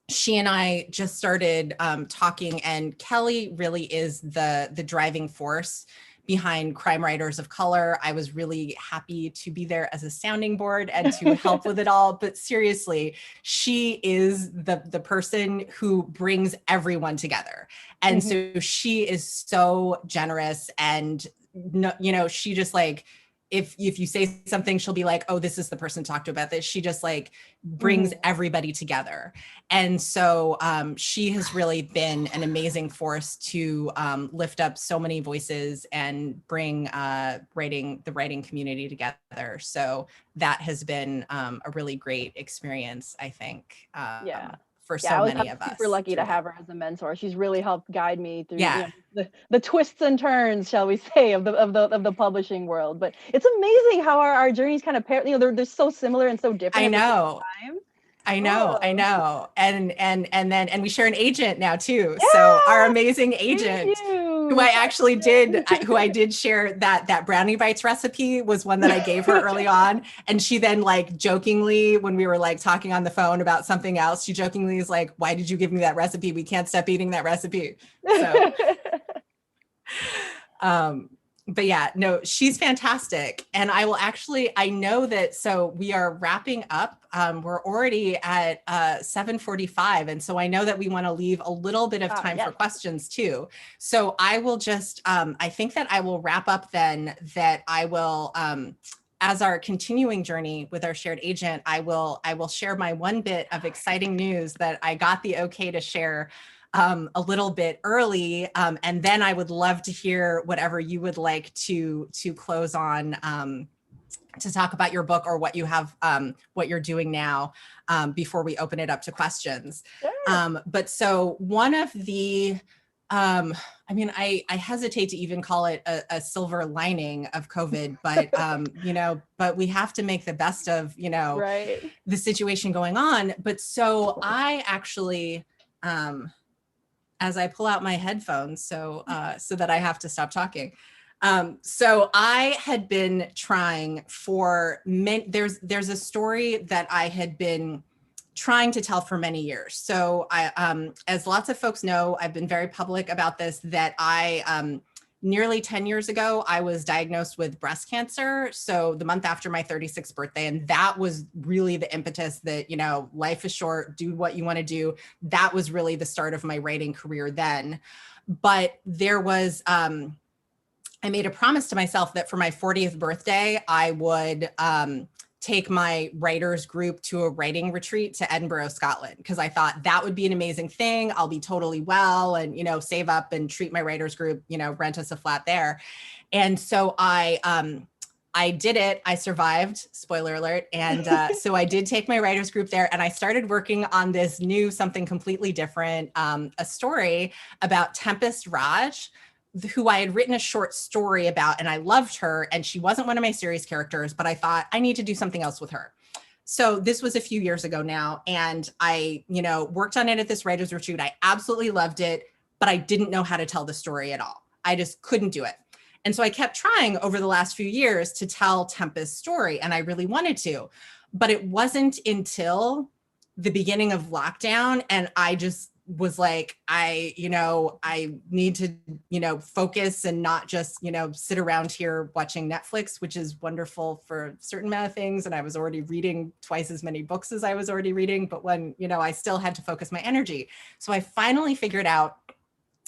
she and I just started talking, and Kelly really is the driving force behind Crime Writers of Color. I was really happy to be there as a sounding board and to help with it all. But seriously, she is the person who brings everyone together. And so she is so generous, and she just like, if you say something, she'll be like, oh, this is the person to talk to about this. She just like brings everybody together. And so she has really been an amazing force to lift up so many voices and bring the writing community together. So that has been a really great experience, I think. For so many of us. Super lucky to have her as a mentor. She's really helped guide me through the twists and turns, shall we say, of the publishing world. But it's amazing how our journeys kind of pair. They're so similar and so different. I know. I know. And we share an agent now too. Yeah, so our amazing agent, who I did share that Brownie Bites recipe was one that I gave her early on. And she then like jokingly, when we were like talking on the phone about something else, she jokingly is like, why did you give me that recipe? We can't stop eating that recipe. So, but yeah, no, she's fantastic. And I know that, so we are wrapping up. We're already at 7:45. And so I know that we want to leave a little bit of time for questions too. So I will just, I think that I will wrap up then, that I will, as our continuing journey with our shared agent, I will share my one bit of exciting news that I got the okay to share a little bit early, and then I would love to hear whatever you would like to close on, to talk about your book or what you have, what you're doing now, before we open it up to questions. Sure. But so one of the I mean, I hesitate to even call it a silver lining of COVID, but, you know, but we have to make the best of, you know, Right. the situation going on. But so I actually, as I pull out my headphones, so that I have to stop talking. So I had been trying for there's a story that I had been trying to tell for many years. So as lots of folks know, I've been very public about this, that I, nearly 10 years ago, I was diagnosed with breast cancer. So the month after my 36th birthday, and that was really the impetus that, you know, life is short, do what you want to do. That was really the start of my writing career then. But there was, I made a promise to myself that for my 40th birthday, I would, take my writers group to a writing retreat to Edinburgh, Scotland, because I thought that would be an amazing thing. I'll be totally well and, you know, save up and treat my writers group, you know, rent us a flat there. And so I did it. I survived, spoiler alert. And so I did take my writers group there, and I started working on this new, something completely different, a story about Tempest Raj, who I had written a short story about, and I loved her, and she wasn't one of my series characters, but I thought I need to do something else with her. So this was a few years ago now, and I, you know, worked on it at this writer's retreat. I absolutely loved it, but I didn't know how to tell the story at all. I just couldn't do it. And so I kept trying over the last few years to tell Tempest's story, and I really wanted to, but it wasn't until the beginning of lockdown, and I just was like, I need to, you know, focus and not just, you know, sit around here watching Netflix, which is wonderful for a certain amount of things. And I was already reading twice as many books as I was already reading, but when, you know, I still had to focus my energy. So I finally figured out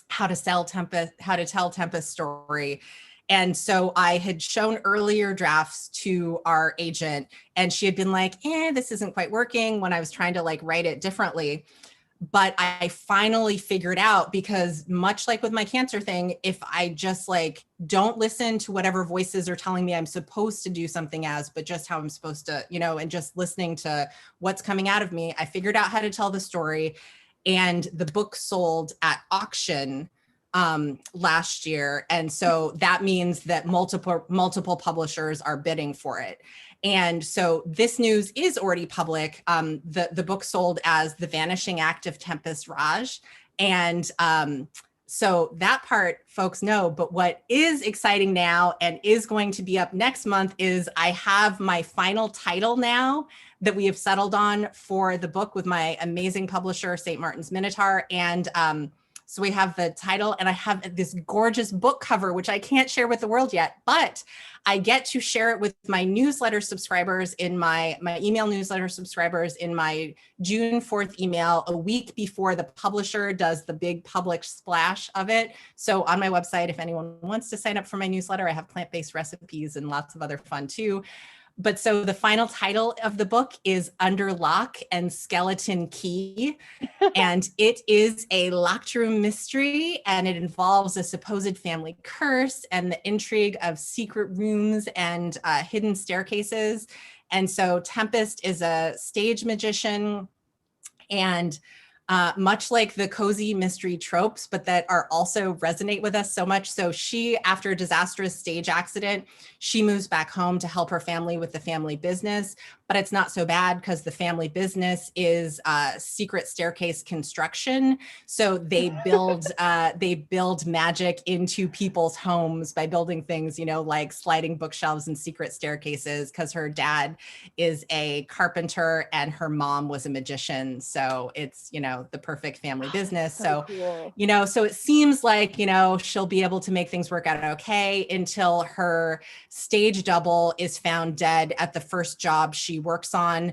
how to tell Tempest's story. And so I had shown earlier drafts to our agent, and she had been like, this isn't quite working, when I was trying to like write it differently. But I finally figured out, because much like with my cancer thing, if I just like don't listen to whatever voices are telling me I'm supposed to do something as, but just how I'm supposed to, you know, and just listening to what's coming out of me, I figured out how to tell the story. And the book sold at auction last year. And so that means that multiple publishers are bidding for it. And so this news is already public. The book sold as The Vanishing Act of Tempest Raj. And so that part folks know, but what is exciting now and is going to be up next month is I have my final title now that we have settled on for the book with my amazing publisher, St. Martin's Minotaur. And so we have the title, and I have this gorgeous book cover, which I can't share with the world yet, but I get to share it with my newsletter subscribers in my email newsletter subscribers in my June 4th email, a week before the publisher does the big public splash of it. So on my website, if anyone wants to sign up for my newsletter, I have plant-based recipes and lots of other fun too. But so the final title of the book is Under Lock and Skeleton Key. And it is a locked room mystery, and it involves a supposed family curse and the intrigue of secret rooms and hidden staircases. And so Tempest is a stage magician, and much like the cozy mystery tropes, but that are also resonate with us so much. So she, after a disastrous stage accident, she moves back home to help her family with the family business, but it's not so bad because the family business is secret staircase construction. So they build magic into people's homes by building things, you know, like sliding bookshelves and secret staircases, because her dad is a carpenter and her mom was a magician. So it's, you know, the perfect family business. So Cool. you know, so it seems like, you know, she'll be able to make things work out okay until her stage double is found dead at the first job she works on,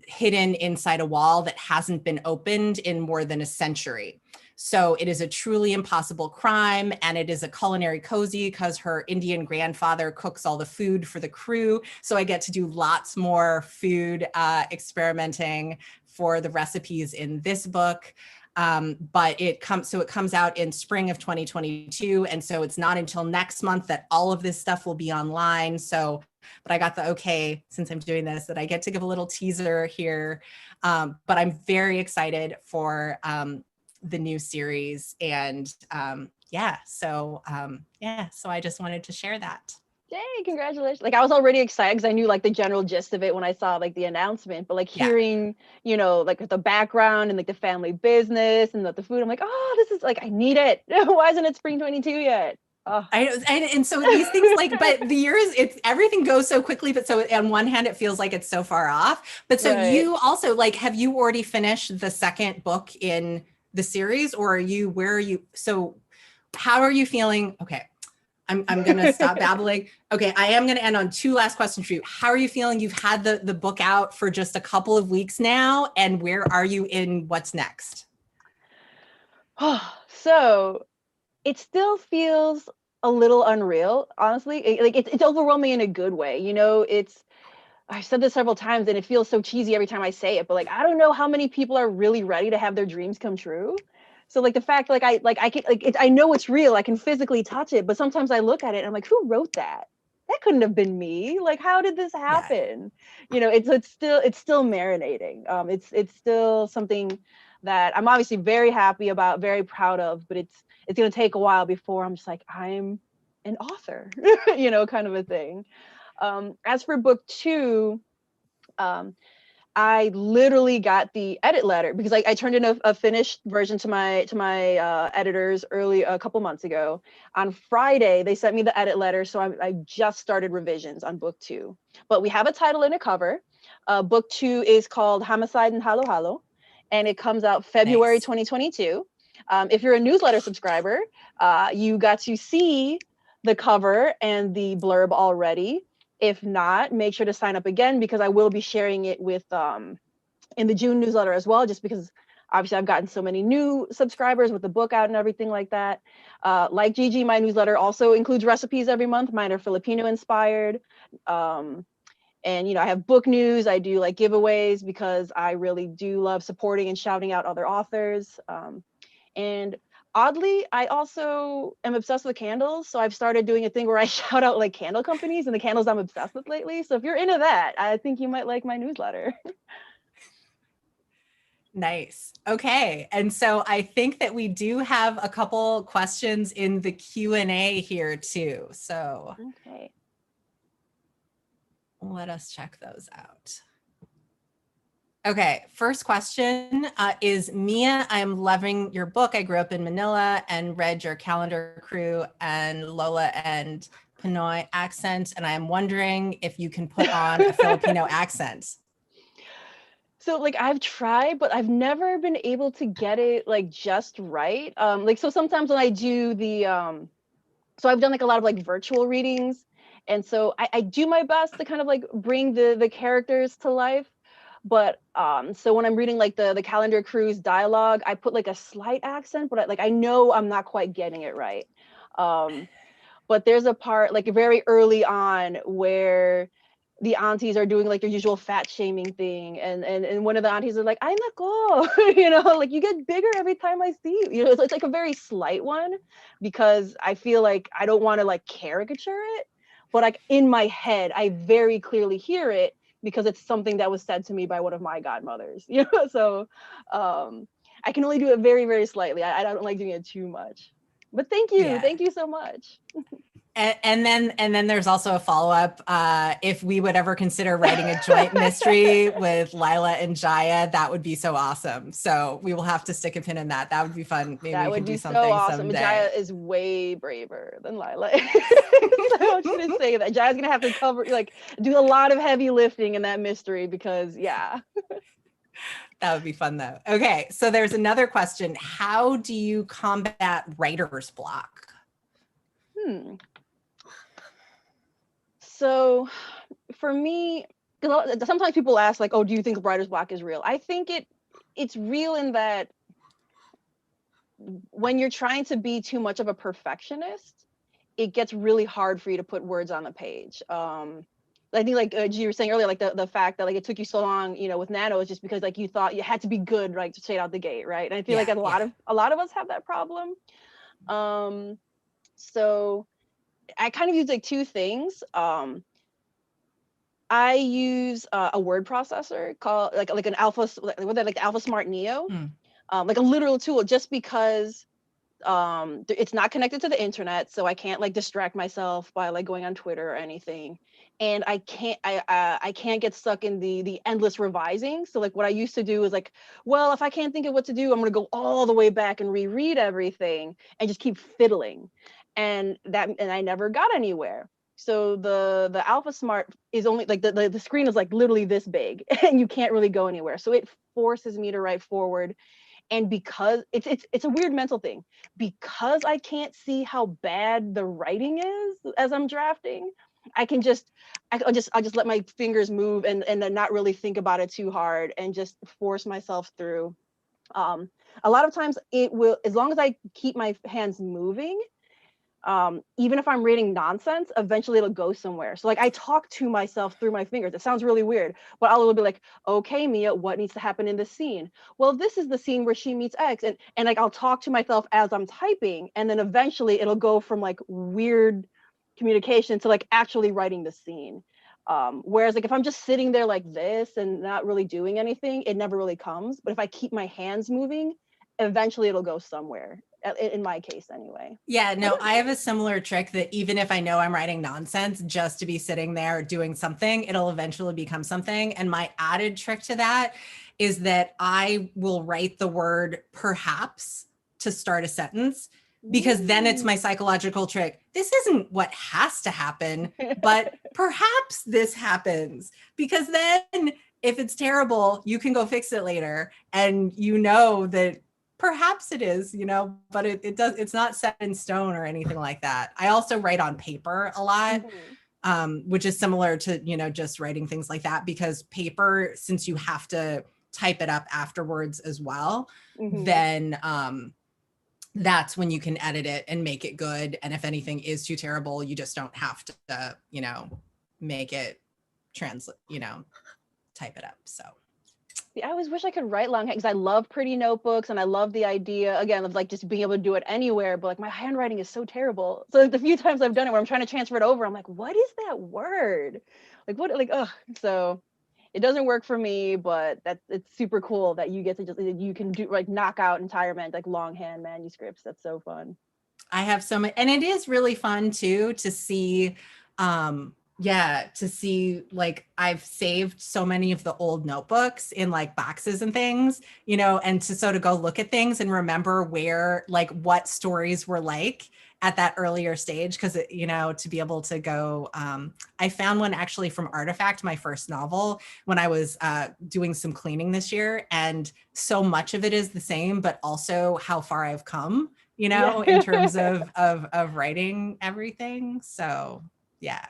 hidden inside a wall that hasn't been opened in more than a century. So it is a truly impossible crime, and it is a culinary cozy because her Indian grandfather cooks all the food for the crew. So I get to do lots more food experimenting for the recipes in this book. But it comes out in spring of 2022. And so it's not until next month that all of this stuff will be online. So, but I got the okay, since I'm doing this, that I get to give a little teaser here. But I'm very excited for the new series. And so I just wanted to share that. Yay, congratulations. Like I was already excited because I knew like the general gist of it when I saw like the announcement, but like hearing, you know, like the background and like the family business and the food, I'm like, oh, this is like, I need it. Why isn't it spring 22 yet? Oh. And so these things like, but the years, everything goes so quickly, but so on one hand, it feels like it's so far off. But so you also like, have you already finished the second book in the series, or so how are you feeling? Okay. I'm going to stop babbling. Okay. I am going to end on two last questions for you. How are you feeling? You've had the book out for just a couple of weeks now. And where are you in what's next? So it still feels a little unreal, honestly. It's overwhelming in a good way. You know, I've said this several times and it feels so cheesy every time I say it, but like, I don't know how many people are really ready to have their dreams come true. So like the fact, I know it's real, I can physically touch it, but sometimes I look at it and I'm like, who wrote that? That couldn't have been me. Like, how did this happen? Yeah. You know, it's still marinating. It's still something that I'm obviously very happy about, very proud of, but it's going to take a while before I'm just like, I'm an author, you know, kind of a thing. As for book 2, I literally got the edit letter because I turned in a finished version to my editors a couple months ago. On Friday, they sent me the edit letter, so I just started revisions on book 2. But we have a title and a cover. Book 2 is called Homicide and Halo Halo, and it comes out February 2022. If you're a newsletter subscriber, you got to see the cover and the blurb already. If not, make sure to sign up again because I will be sharing it with in the June newsletter as well, just because obviously I've gotten so many new subscribers with the book out and everything like that. Like Gigi, my newsletter also includes recipes every month. Mine are Filipino inspired. And, you know, I have book news. I do like giveaways because I really do love supporting and shouting out other authors. And oddly, I also am obsessed with candles. So I've started doing a thing where I shout out like candle companies and the candles I'm obsessed with lately. So if you're into that, I think you might like my newsletter. Nice. Okay. And so I think that we do have a couple questions in the Q&A here too. So okay, let us check those out. Okay, first question is Mia. I'm loving your book. I grew up in Manila and read your Calendar Crew and Lola and Pinoy accent. And I am wondering if you can put on a Filipino accent. So like I've tried, but I've never been able to get it like just right. So sometimes when I do so I've done like a lot of like virtual readings. And so I do my best to kind of like bring the characters to life. But so when I'm reading like the Calendar Crew's dialogue, I put like a slight accent, but I know I'm not quite getting it right. But there's a part like very early on where the aunties are doing like their usual fat shaming thing, and one of the aunties are like, "Ay nako," you know, like you get bigger every time I see you. You know, it's like a very slight one because I feel like I don't want to like caricature it, but like in my head, I very clearly hear it because it's something that was said to me by one of my godmothers. You know, so I can only do it very, very slightly. I don't like doing it too much. But thank you so much. And then there's also a follow-up. If we would ever consider writing a joint mystery with Lila and Jaya, that would be so awesome. So we will have to stick a pin in that. That would be fun. Maybe that we would can be do something so awesome. someday. Jaya is way braver than Lila. So I'm just gonna say that Jaya's gonna have to do a lot of heavy lifting in that mystery because That would be fun though. Okay, so there's another question. How do you combat writer's block? So for me, because sometimes people ask like, oh, do you think writer's block is real? I think it's real in that when you're trying to be too much of a perfectionist, it gets really hard for you to put words on the page. I think like you were saying earlier, like the fact that like it took you so long, you know, with Nano is just because like you thought you had to be good, right, straight out the gate, right? And I feel like a lot of us have that problem. So I kind of use like two things. I use a word processor called like an Alpha, like Alpha Smart Neo. like a literal tool, just because it's not connected to the internet, so I can't like distract myself by like going on Twitter or anything, and I can't get stuck in the endless revising. So like what I used to do is like, well, if I can't think of what to do, I'm gonna go all the way back and reread everything and just keep fiddling, and I never got anywhere. So the Alpha Smart is only like the screen is like literally this big and you can't really go anywhere, so it forces me to write forward. And because it's a weird mental thing, because I can't see how bad the writing is as I'm drafting, I'll just let my fingers move and then not really think about it too hard and just force myself through. A lot of times it will, as long as I keep my hands moving, even if I'm reading nonsense, eventually it'll go somewhere. So like I talk to myself through my fingers. It sounds really weird, but I'll be like, okay, Mia, what needs to happen in this scene? Well, this is the scene where she meets X. And like I'll talk to myself as I'm typing, and then eventually it'll go from like weird communication to like actually writing the scene. Whereas like if I'm just sitting there like this and not really doing anything, it never really comes. But if I keep my hands moving, eventually it'll go somewhere. In my case anyway. Yeah, no, I have a similar trick that even if I know I'm writing nonsense, just to be sitting there doing something, it'll eventually become something. And my added trick to that is that I will write the word perhaps to start a sentence, because then it's my psychological trick. This isn't what has to happen, but perhaps this happens, because then if it's terrible, you can go fix it later. And you know that perhaps it is, you know, but it's not set in stone or anything like that. I also write on paper a lot, which is similar to, you know, just writing things like that, because paper, since you have to type it up afterwards as well, then that's when you can edit it and make it good. And if anything is too terrible, you just don't have to, you know, make it translate, you know, type it up. So I always wish I could write longhand, because I love pretty notebooks and I love the idea again of like just being able to do it anywhere, but like my handwriting is so terrible. So the few times I've done it where I'm trying to transfer it over, I'm like, what is that word? Like what, like, ugh. So it doesn't work for me, but it's super cool that you get to just, you can do like knock out entire like longhand manuscripts. That's so fun. I have so many, and it is really fun too to see, to see, like, I've saved so many of the old notebooks in like boxes and things, you know, and to go look at things and remember where, like, what stories were like at that earlier stage. Cause you know, to be able to go, I found one actually from Artifact, my first novel, when I was doing some cleaning this year. And so much of it is the same, but also how far I've come, you know, in terms of writing everything. So yeah.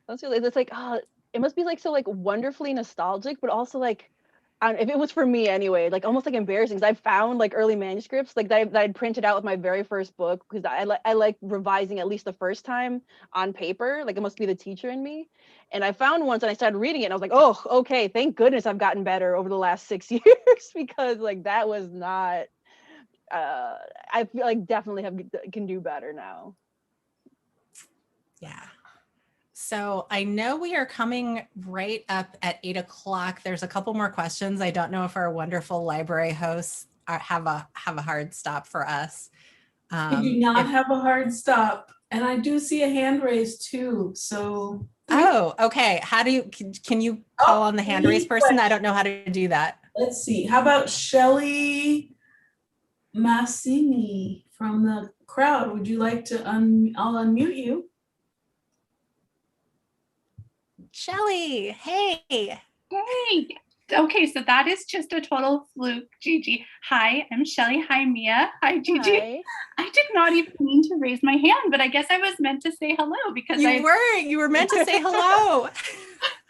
That's really, it's like, oh, it must be like so like wonderfully nostalgic, but also like, if it was for me anyway, like almost like embarrassing, because I found like early manuscripts like that I'd printed out with my very first book, because I like revising at least the first time on paper. Like it must be the teacher in me. And I found ones and I started reading it and I was like, oh, okay, thank goodness I've gotten better over the last 6 years, because like that was not, I feel like definitely can do better now. Yeah. So I know we are coming right up at 8 o'clock. There's a couple more questions. I don't know if our wonderful library hosts have a hard stop for us. We do not have a hard stop. And I do see a hand raised too, so. Oh, okay. How do you, can you call on the hand raised person? I don't know how to do that. Let's see. How about Shelley Massini from the crowd? Would you like to, I'll unmute you. Shelley, hey. Hey. Okay, so that is just a total fluke, Gigi. Hi, I'm Shelley. Hi, Mia. Hi, Gigi. Hi. I did not even mean to raise my hand, but I guess I was meant to say hello because you were meant to say hello.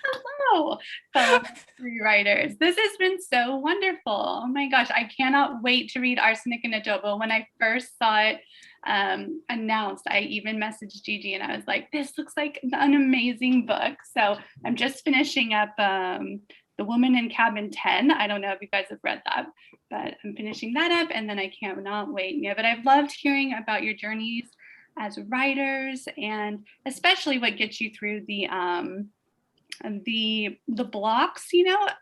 Hello, fellow rewriters. This has been so wonderful. Oh my gosh, I cannot wait to read Arsenic and ADOBO. When I first saw it announced, I even messaged Gigi and I was like, this looks like an amazing book. So I'm just finishing up The Woman in Cabin 10. I don't know if you guys have read that, but I'm finishing that up and then I cannot wait. Yeah, but I've loved hearing about your journeys as writers and especially what gets you through the the blocks,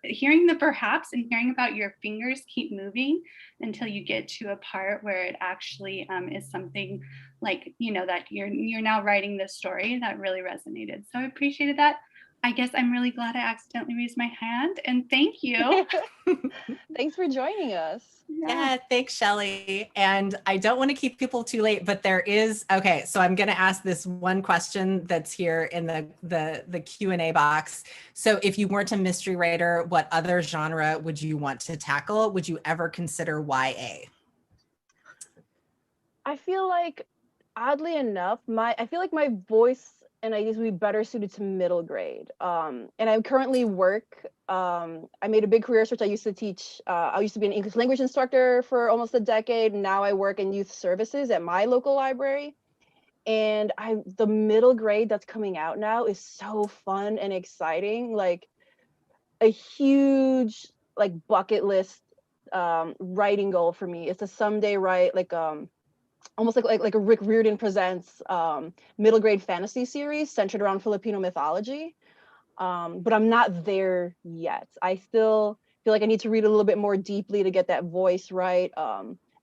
hearing the perhaps and hearing about your fingers keep moving until you get to a part where it actually is something like, that you're now writing this story, that really resonated. So I appreciated that. I guess I'm really glad I accidentally raised my hand, and thank you. Thanks for joining us. Yeah, thanks, Shelley. And I don't want to keep people too late, but there is, okay, so I'm going to ask this one question that's here in the Q&A box. So if you weren't a mystery writer, what other genre would you want to tackle? Would you ever consider YA? I feel like, oddly enough, I feel like my voice and ideas would be better suited to middle grade. And I currently work, I made a big career switch. I used to teach, I used to be an English language instructor for almost a decade. Now I work in youth services at my local library. And the middle grade that's coming out now is so fun and exciting. Like a huge bucket list writing goal for me is to someday write almost like a Rick Riordan Presents middle grade fantasy series centered around Filipino mythology. But I'm not there yet. I still feel like I need to read a little bit more deeply to get that voice right,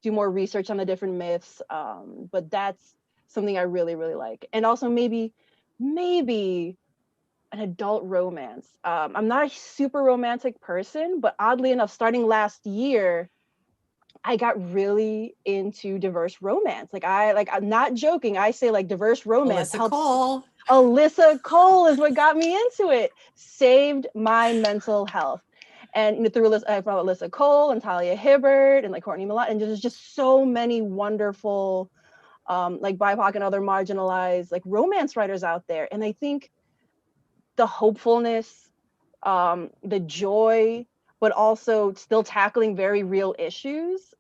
do more research on the different myths. But that's something I really, really like. And also maybe an adult romance. I'm not a super romantic person, but oddly enough, starting last year, I got really into diverse romance. I'm not joking. I say diverse romance. Alyssa Cole is what got me into it. Saved my mental health. And through I found Alyssa Cole and Talia Hibbert and Courtney Milan, and there's just so many wonderful BIPOC and other marginalized romance writers out there. And I think the hopefulness, the joy, but also still tackling very real issues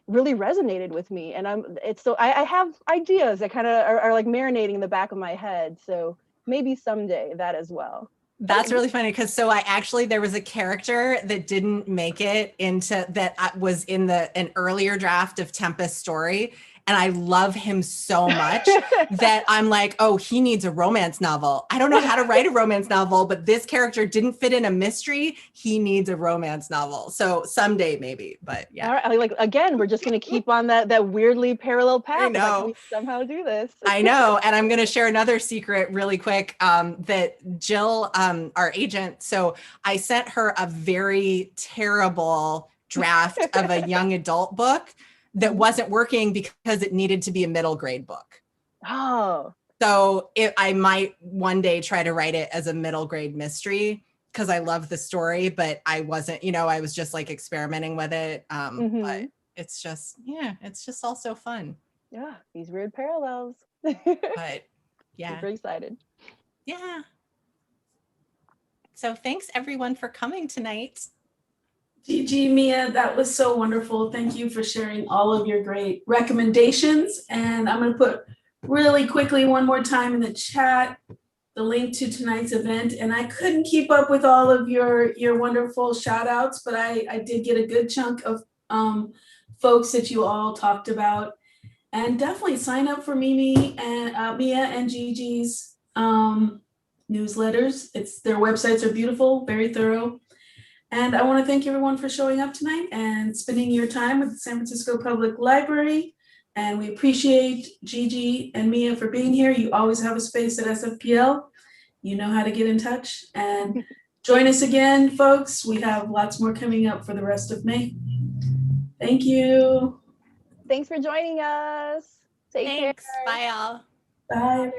really resonated with me. And I have ideas that kind of are marinating in the back of my head. So maybe someday that as well. That's really funny because there was a character that didn't make it into that was in an earlier draft of Tempest story. And I love him so much that I'm like, oh, he needs a romance novel. I don't know how to write a romance novel, but this character didn't fit in a mystery. He needs a romance novel. So someday maybe, but yeah. All right, again, we're just going to keep on that weirdly parallel path. I know. We somehow do this. I know. And I'm going to share another secret really quick that Jill, our agent, so I sent her a very terrible draft of a young adult book that wasn't working because it needed to be a middle grade book. Oh. So I might one day try to write it as a middle grade mystery because I love the story, but I wasn't, I was just experimenting with it. But it's just also fun. Yeah, these weird parallels. But yeah. Super excited. Yeah. So thanks everyone for coming tonight. Gigi, Mia, that was so wonderful. Thank you for sharing all of your great recommendations. And I'm going to put really quickly one more time in the chat the link to tonight's event. And I couldn't keep up with all of your wonderful shout outs, but I did get a good chunk of folks that you all talked about. And definitely sign up for Mia and Gigi's newsletters. Their websites are beautiful, very thorough. And I want to thank everyone for showing up tonight and spending your time with the San Francisco Public Library. And we appreciate Gigi and Mia for being here. You always have a space at SFPL. You know how to get in touch. And join us again, folks. We have lots more coming up for the rest of May. Thank you. Thanks for joining us. Take care. Bye, all. Bye.